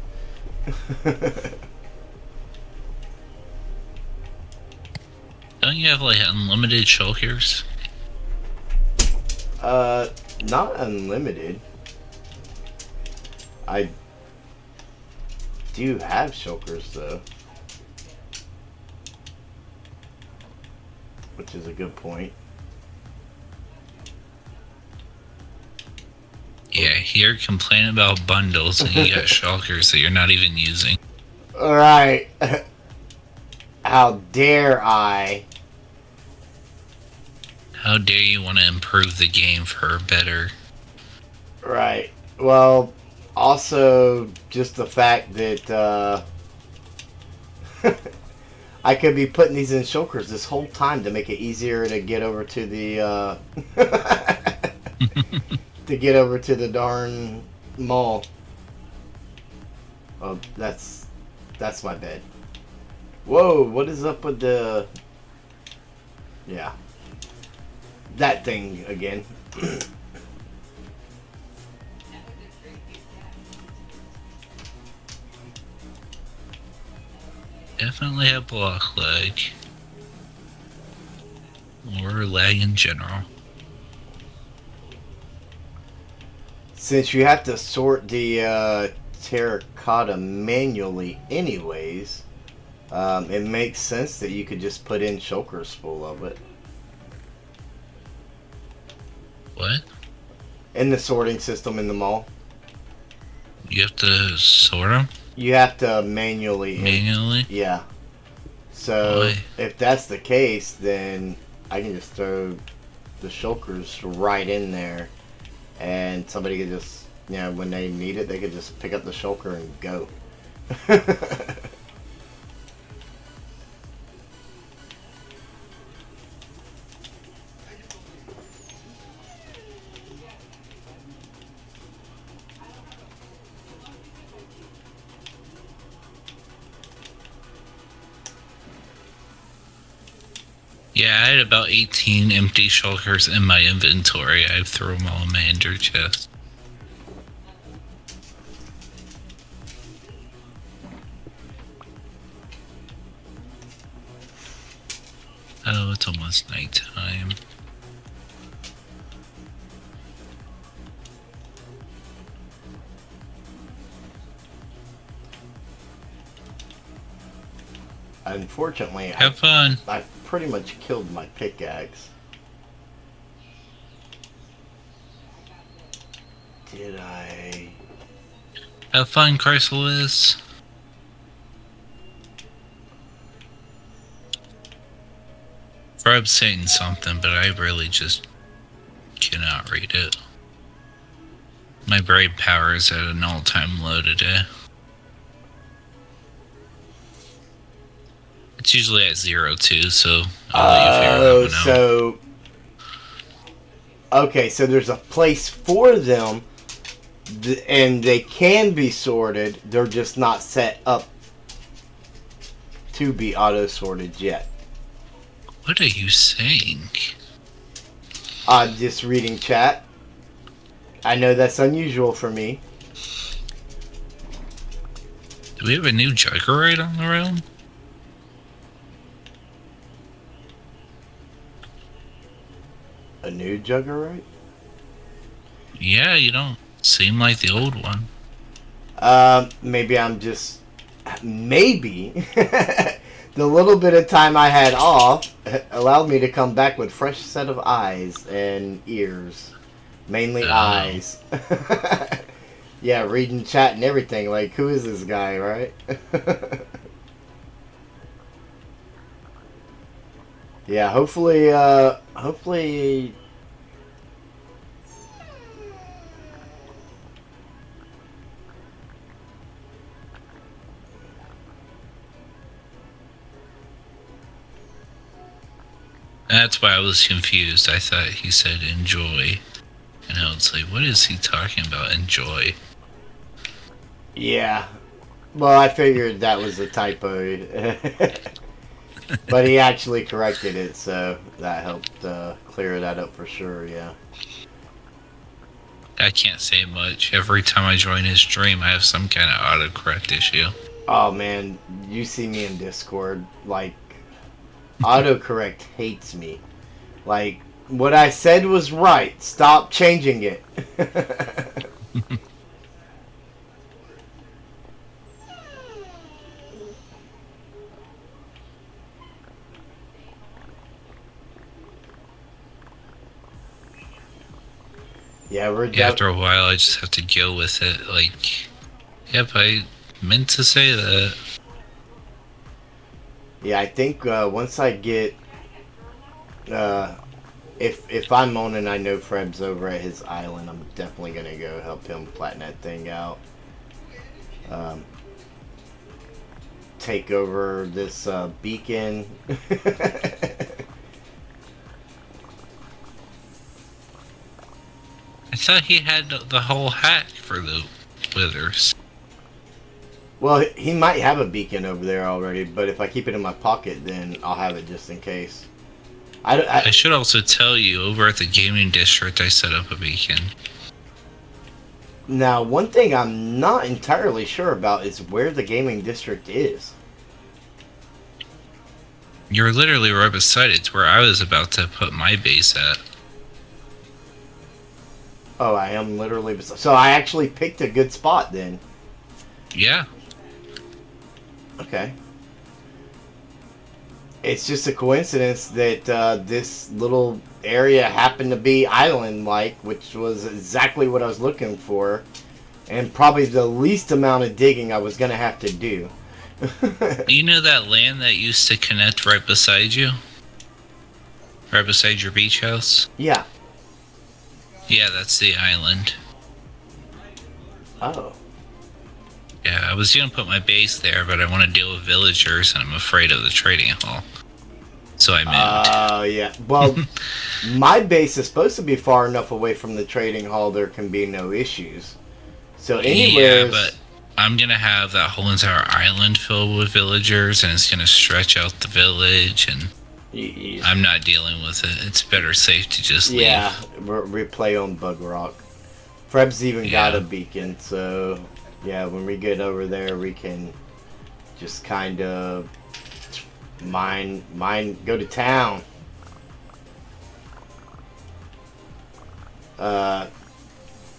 Don't you have, like, unlimited shulkers? Not unlimited. I do have shulkers though, which is a good point. Yeah, you're complaining about bundles and you got shulkers that you're not even using. Alright. How dare I? How dare you want to improve the game for better? Right. Well, also just the fact that I could be putting these in shulkers this whole time to make it easier to get over to the to get over to the darn mall. Oh, that's my bed. Whoa, what is up with the... Yeah. That thing again. Definitely a block lag. Or lag in general. Since you have to sort the terracotta manually anyways, it makes sense that you could just put in shulkers full of it. What? In the sorting system in the mall. You have to sort them? You have to manually. Manually? Yeah. So, Why? if that's the case, then I can just throw the shulkers right in there. And somebody could just, you know, when they need it, they could just pick up the shulker and go. Yeah, I had about 18 empty shulkers in my inventory. I threw them all in my ender chest. Oh, it's almost nighttime. Unfortunately, Have fun. I pretty much killed my pickaxe. Did I? Have fun, Chrysalis. Freb's saying something, but I really just cannot read it. My brain power is at an all-time low today. It's usually at 0 too, so I'll let you figure that one out. So okay, so there's a place for them, and they can be sorted. They're just not set up to be auto-sorted yet. What are you saying? I'm just reading chat. I know that's unusual for me. Do we have a new Jugerite on the realm? A new Jugerite? Yeah, you don't seem like the old one. Maybe I'm just... Maybe. The little bit of time I had off allowed me to come back with fresh set of eyes and ears. Mainly eyes. Yeah, reading chat and everything. Like, who is this guy, right? Yeah, hopefully, That's why I was confused. I thought he said enjoy. And I was like, what is he talking about? Enjoy. yeah. Well, I figured that was a typo. But he actually corrected it, so that helped clear that up for sure, yeah. I can't say much. Every time I join his stream, I have some kind of autocorrect issue. Oh, man, you see me in Discord, like, autocorrect hates me. Like, what I said was right. Stop changing it. Yeah, after a while, I just have to go with it. Like, yep, I meant to say that. Yeah, I think once I get... if I'm on and I know Freb's over at his island, I'm definitely going to go help him flatten that thing out. Take over this beacon. I thought he had the whole hack for the withers. Well, he might have a beacon over there already, but if I keep it in my pocket, then I'll have it just in case. I should also tell you, over at the gaming district, I set up a beacon. Now, one thing I'm not entirely sure about is where the gaming district is. You're literally right beside it. It's where I was about to put my base at. Oh, I am literally beside... So I actually picked a good spot then. Yeah. Okay. It's just a coincidence that this little area happened to be island-like, which was exactly what I was looking for, and probably the least amount of digging I was going to have to do. You know that land that used to connect right beside you? Right beside your beach house? Yeah. Yeah, that's the island. Oh. Yeah, I was going to put my base there, but I want to deal with villagers, and I'm afraid of the trading hall. So I moved. Oh, yeah. Well, my base is supposed to be far enough away from the trading hall there can be no issues. So anywhere... Yeah, but I'm going to have that whole entire island filled with villagers, and it's going to stretch out the village, and I'm not dealing with it. It's better safe to just leave. Yeah, replay on Bedrock. Freb's even got a beacon, so... Yeah, when we get over there, we can just kind of go to town.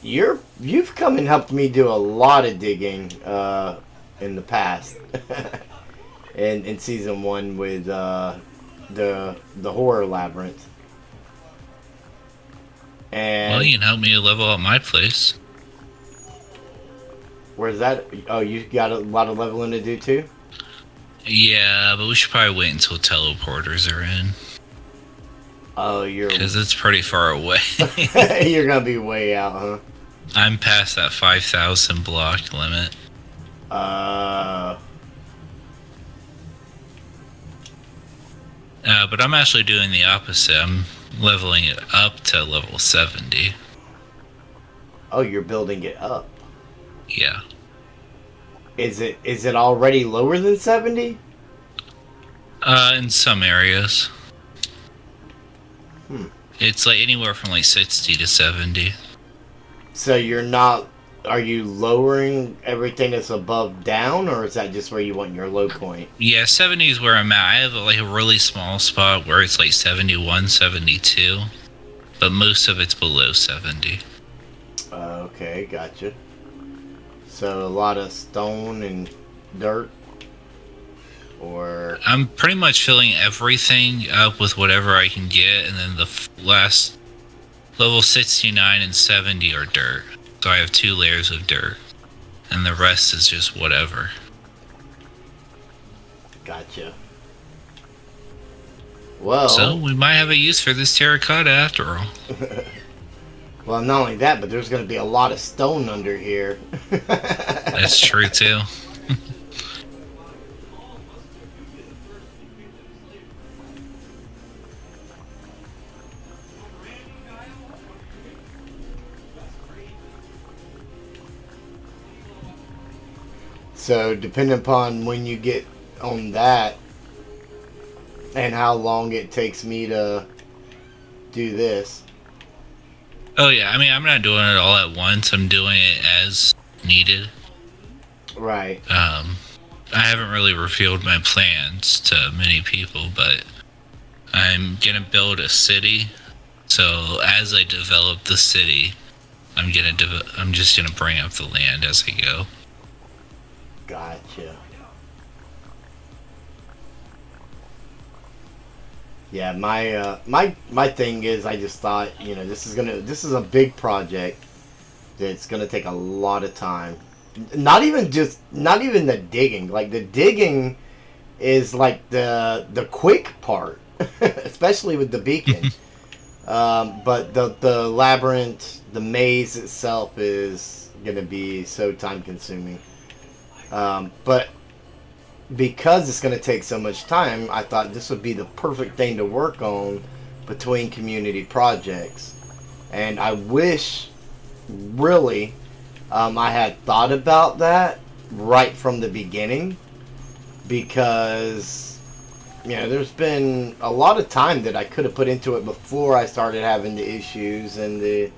You've come and helped me do a lot of digging in the past, in season 1 with the horror labyrinth. And well, you can help me level up my place. Where's that? Oh, you got a lot of leveling to do too? Yeah, but we should probably wait until teleporters are in. Oh, Because it's pretty far away. you're gonna be way out, huh? I'm past that 5,000 block limit. Uh, But I'm actually doing the opposite. I'm leveling it up to level 70. oh, you're building it up. Yeah. Is it already lower than 70? In some areas. Hmm. It's like anywhere from like 60 to 70. So you're not. Are you lowering everything that's above down, or is that just where you want your low point? Yeah, 70 is where I'm at. I have like a really small spot where it's like 71, 72. But most of it's below 70. Okay, gotcha. So a lot of stone and dirt, or I'm pretty much filling everything up with whatever I can get, and then the last level 69 and 70 are dirt. So I have 2 layers of dirt, and the rest is just whatever. gotcha. Well, So we might have a use for this terracotta after all. well, not only that, but there's going to be a lot of stone under here. That's true too. So, depending upon when you get on that and how long it takes me to do this. Oh yeah, I mean I'm not doing it all at once. I'm doing it as needed. Right. I haven't really revealed my plans to many people, but I'm gonna build a city. So as I develop the city, I'm just gonna bring up the land as I go. Gotcha. Yeah, my thing is I just thought, this is a big project that's gonna take a lot of time. Not even the digging. Like the digging is like the quick part, especially with the beacon. But the labyrinth, the maze itself is gonna be so time consuming. But because it's going to take so much time, I thought this would be the perfect thing to work on between community projects. And I wish, really, I had thought about that right from the beginning, because there's been a lot of time that I could have put into it before I started having the issues and the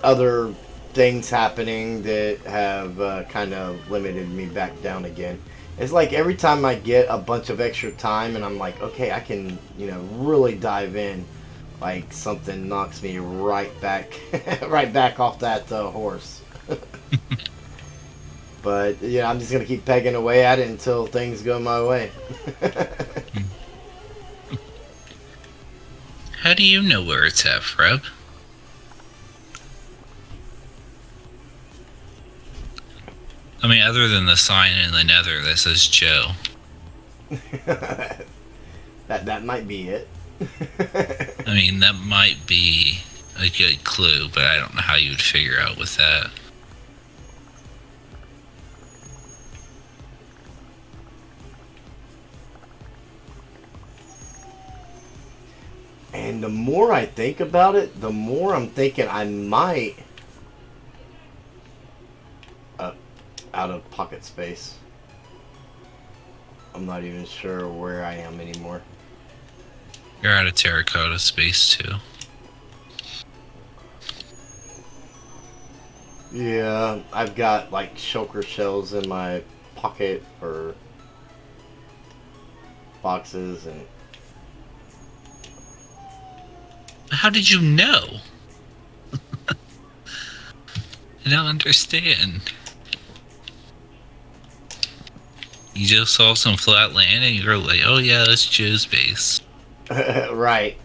other things happening that have kind of limited me back down again. It's like every time I get a bunch of extra time and I'm like, okay, I can, really dive in, like something knocks me right back, right back off that horse. But I'm just gonna keep pegging away at it until things go my way. How do you know where it's at, Freb? I mean, other than the sign in the nether that says Joe. that might be it. I mean, that might be a good clue, but I don't know how you would figure out with that. And the more I think about it, the more I'm thinking I might out of pocket space. I'm not even sure where I am anymore. You're out of terracotta space too. Yeah, I've got like shulker shells in my pocket for boxes and. How did you know? I don't understand. You just saw some flat land and you were like, oh yeah, that's Joe's base. Right.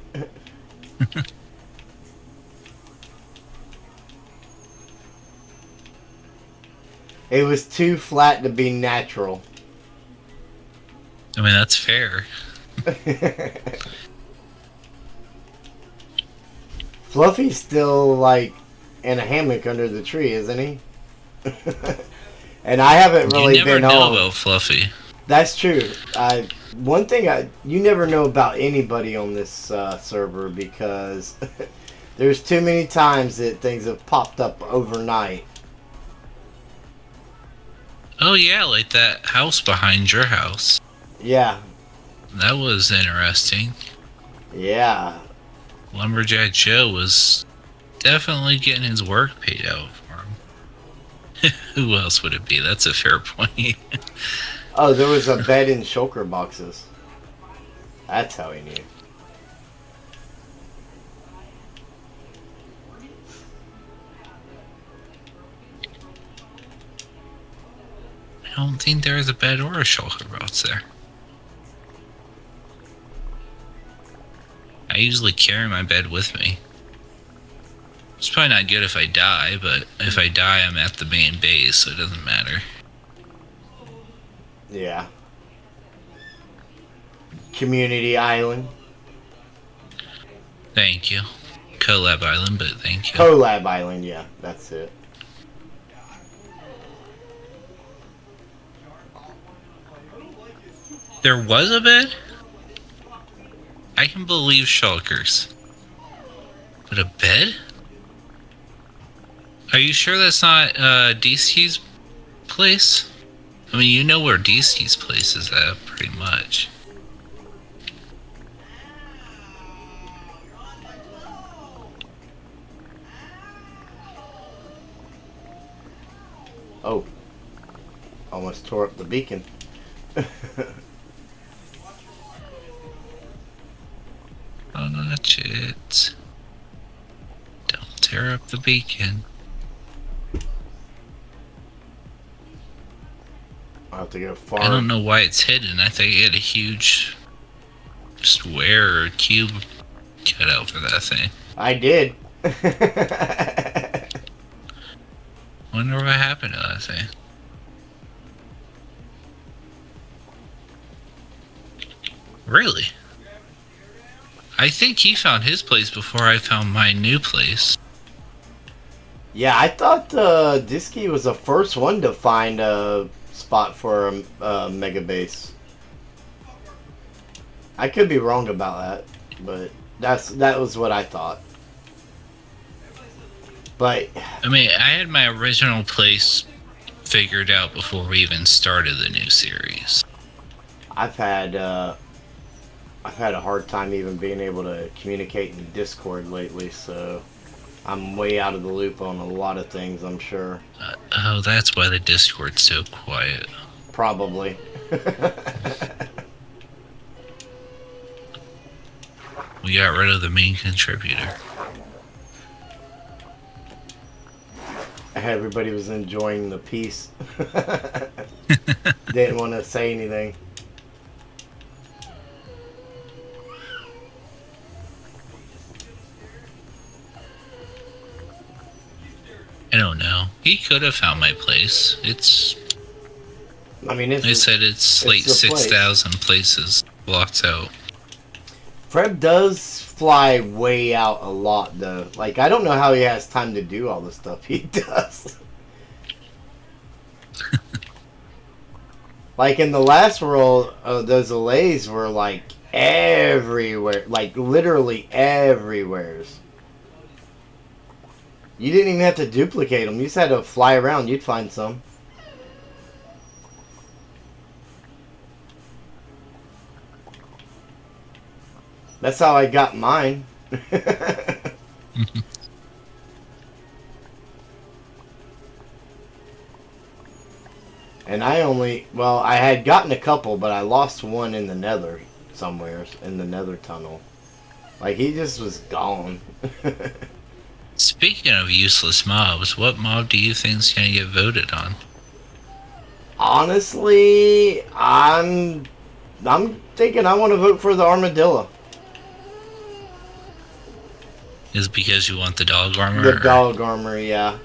It was too flat to be natural. I mean, that's fair. Fluffy's still like in a hammock under the tree, isn't he? And I haven't really you never been know home. about Fluffy. That's true. One thing you never know about anybody on this server because there's too many times that things have popped up overnight. Oh yeah, like that house behind your house. Yeah. That was interesting. Yeah. Lumberjack Joe was definitely getting his work paid out for him. Who else would it be? That's a fair point. Oh, there was a bed in shulker boxes. That's how he knew. I don't think there is a bed or a shulker box there. I usually carry my bed with me. It's probably not good if I die, but if I die, I'm at the main base, so it doesn't matter. Yeah. Community Island. Thank you. Collab Island, but thank you. Collab Island, yeah, that's it. There was a bed? I can believe shulkers. But a bed? Are you sure that's not DC's place? I mean, you know where DC's place is at, pretty much. Oh. Almost tore up the beacon. Watch it. Don't tear up the beacon. I'll have to go far. I don't know why it's hidden. I think it had a huge square or cube cut out for that thing. I did. Wonder what happened to that thing. Really? I think he found his place before I found my new place. Yeah, I thought Disky was the first one to find a spot for a mega base. I could be wrong about that, but that was what I thought. But I mean, I had my original place figured out before we even started the new series. I've had a hard time even being able to communicate in Discord lately, so I'm way out of the loop on a lot of things, I'm sure. Oh, that's why the Discord's so quiet. Probably. We got rid of the main contributor. Everybody was enjoying the peace. Didn't want to say anything. I don't know. He could have found my place. I mean, They said it's like the place. 6,000 places blocked out. Fred does fly way out a lot, though. Like, I don't know how he has time to do all the stuff he does. Like, in the last world, those allays were, like, everywhere. Like, literally everywhere. You didn't even have to duplicate them. You just had to fly around. You'd find some. That's how I got mine. And I had gotten a couple, but I lost one in the nether somewhere, in the nether tunnel. Like, he just was gone. Speaking of useless mobs, what mob do you think is going to get voted on? Honestly, I'm thinking I want to vote for the armadillo. Is it because you want the dog armor? The dog armor, yeah.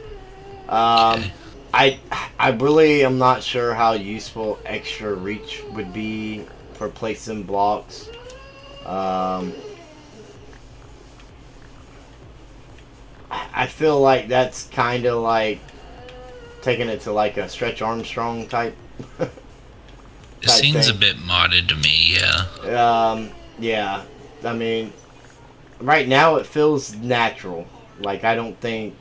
Okay. I really am not sure how useful extra reach would be for placing blocks. I feel like that's kind of like taking it to like a Stretch Armstrong type It seems a thing. bit modded to me, yeah. Yeah. I mean, right now it feels natural. Like I don't think.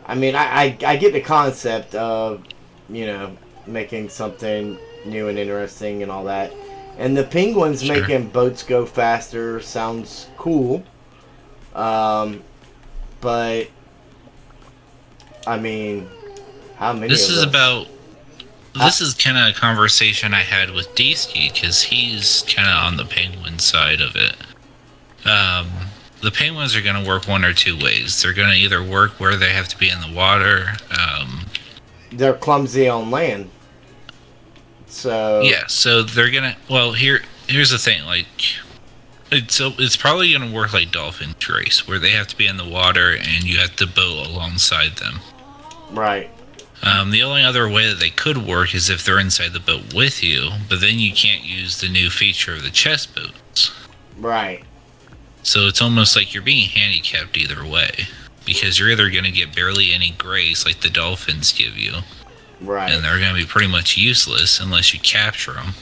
I mean, I get the concept of, you know, making something new and interesting and all that. And the penguins Sure. making boats go faster sounds cool. Um, but I mean, how many This of is us? about. How, This is kind of a conversation I had with Deesky because he's kind of on the penguin side of it. Um, the penguins are going to work one or two ways. They're going to either work where they have to be in the water. they're clumsy on land, so Yeah, so they're gonna. Well, here's the thing. Like, it's probably gonna work like dolphin race, where they have to be in the water and you have to boat alongside them. right, The only other way that they could work is if they're inside the boat with you, but then you can't use the new feature of the chest boats. right, So it's almost like you're being handicapped either way, because you're either gonna get barely any grace like the dolphins give you, right. and they're gonna be pretty much useless unless you capture them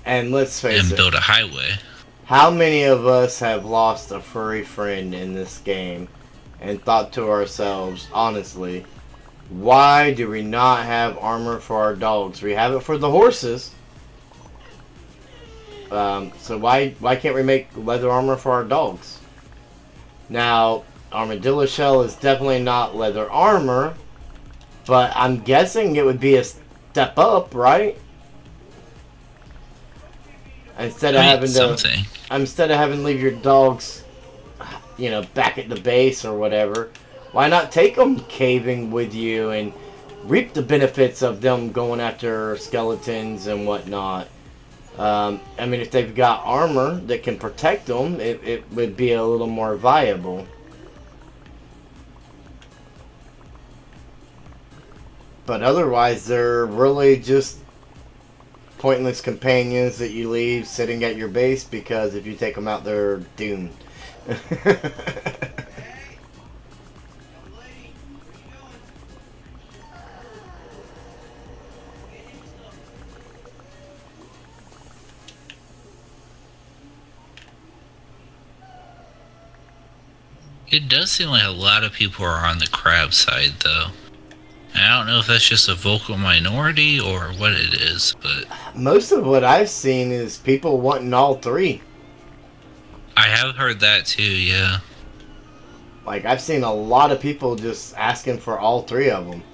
And let's face and it, build a highway. how many of us have lost a furry friend in this game and thought to ourselves, honestly, why do we not have armor for our dogs? We have it for the horses. So why can't we make leather armor for our dogs? Now, armadillo shell is definitely not leather armor, but I'm guessing it would be a step up, right? Instead of I mean, having to, something. instead of having to leave your dogs, you know, back at the base or whatever, why not take them caving with you and reap the benefits of them going after skeletons and whatnot? I mean, if they've got armor that can protect them, it would be a little more viable. But otherwise, they're really just pointless companions that you leave sitting at your base because if you take them out, they're doomed. It does seem like a lot of people are on the crab side, though. I don't know if that's just a vocal minority or what it is, but Most of what I've seen is people wanting all three. I have heard that too, yeah. Like, I've seen a lot of people just asking for all three of them.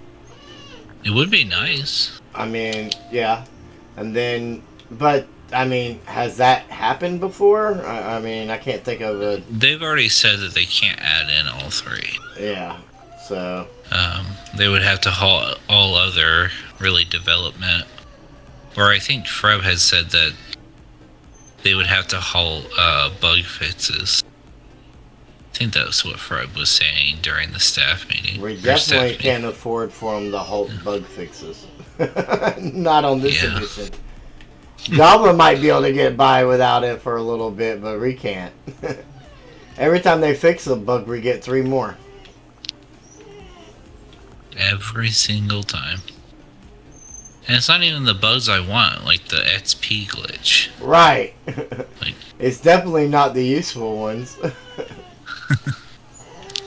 It would be nice. I mean, yeah. And then, but, I mean, has that happened before? I mean, I can't think of a, They've already said that they can't add in all three. yeah. So, They would have to halt all other, really, development. Or I think Freb has said that they would have to halt bug fixes. I think that's what Freb was saying during the staff meeting. we Or staff definitely meeting. can't afford for them to halt bug fixes. Not on this Yeah. edition. Goblin might be able to get by without it for a little bit, but we can't. Every time they fix a bug, we get 3 more. Every single time. And it's not even the bugs I want, like the XP glitch. Right. Like, It's definitely not the useful ones.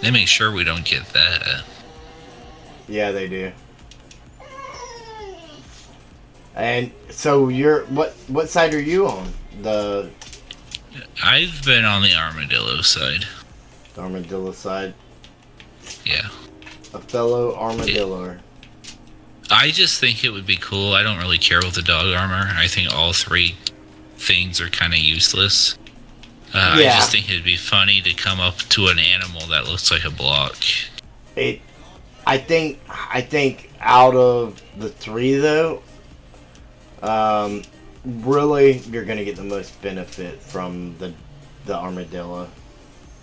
they make sure we don't get that. Yeah, they do. And so you're what side are you on? The I've been on the armadillo side. armadillo side. Yeah. A fellow armadillo. I just think it would be cool. I don't really care about the dog armor. I think all three things are kind of useless. I Yeah. just think it'd be funny to come up to an animal that looks like a block. It I think out of the 3 though, really you're gonna get the most benefit from the armadillo.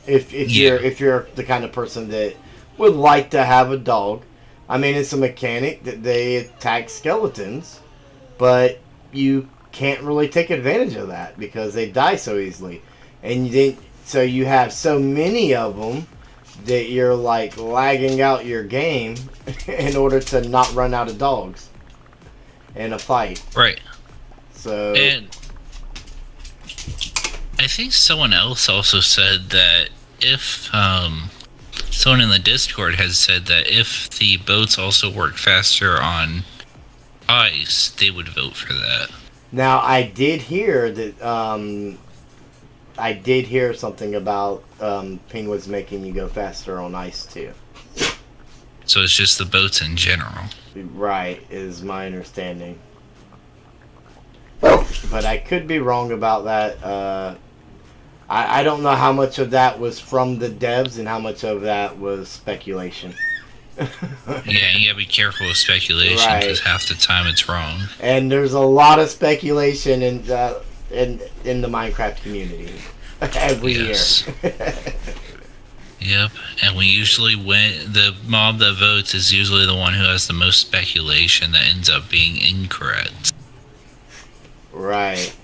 If Yeah. you're the kind of person that would like to have a dog. I mean, it's a mechanic that they attack skeletons, but you can't really take advantage of that because they die so easily, and you didn't. So you have so many of them that you're like lagging out your game in order to not run out of dogs in a fight. Right. So, and I think someone else also said that if someone in the Discord has said that if the boats also work faster on ice, they would vote for that. now I did hear that I did hear something about penguins making you go faster on ice too. So it's just the boats in general. Right, is my understanding. But I could be wrong about that. I don't know how much of that was from the devs and how much of that was speculation. Yeah, you gotta be careful with speculation because half the time it's wrong. And there's a lot of speculation in the Minecraft community every year. Yep, and we usually win. The mob that votes is usually the one who has the most speculation that ends up being incorrect. Right.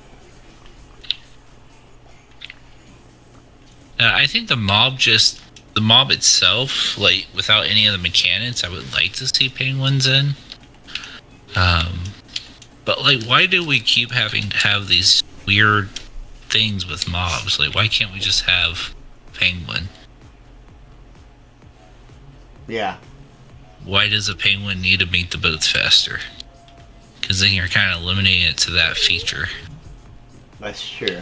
I think the mob itself, like without any of the mechanics, I would like to see penguins in. But like, why do we keep having to have these weird things with mobs? Like, why can't we just have penguin? Yeah. Why does a penguin need to make the boats faster? Because then you're kind of limiting it to that feature. That's true.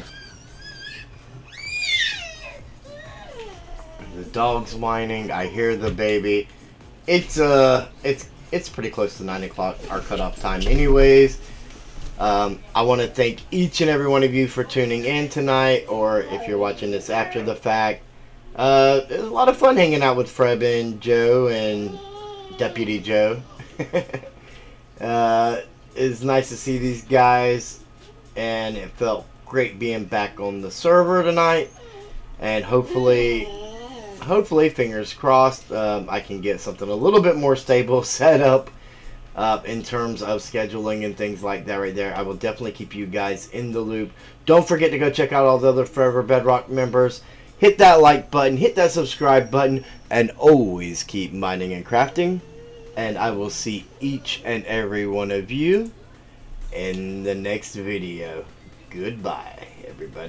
The dog's whining. I hear the baby. It's pretty close to 9 o'clock, our cutoff time. Anyways, I want to thank each and every one of you for tuning in tonight, or if you're watching this after the fact. It was a lot of fun hanging out with Fred and Joe and Deputy Joe. It's nice to see these guys, and it felt great being back on the server tonight. And hopefully, fingers crossed, I can get something a little bit more stable set up in terms of scheduling and things like that right there. I will definitely keep you guys in the loop. Don't forget to go check out all the other Forever Bedrock members. Hit that like button, hit that subscribe button, and always keep mining and crafting. And I will see each and every one of you in the next video. Goodbye, everybody.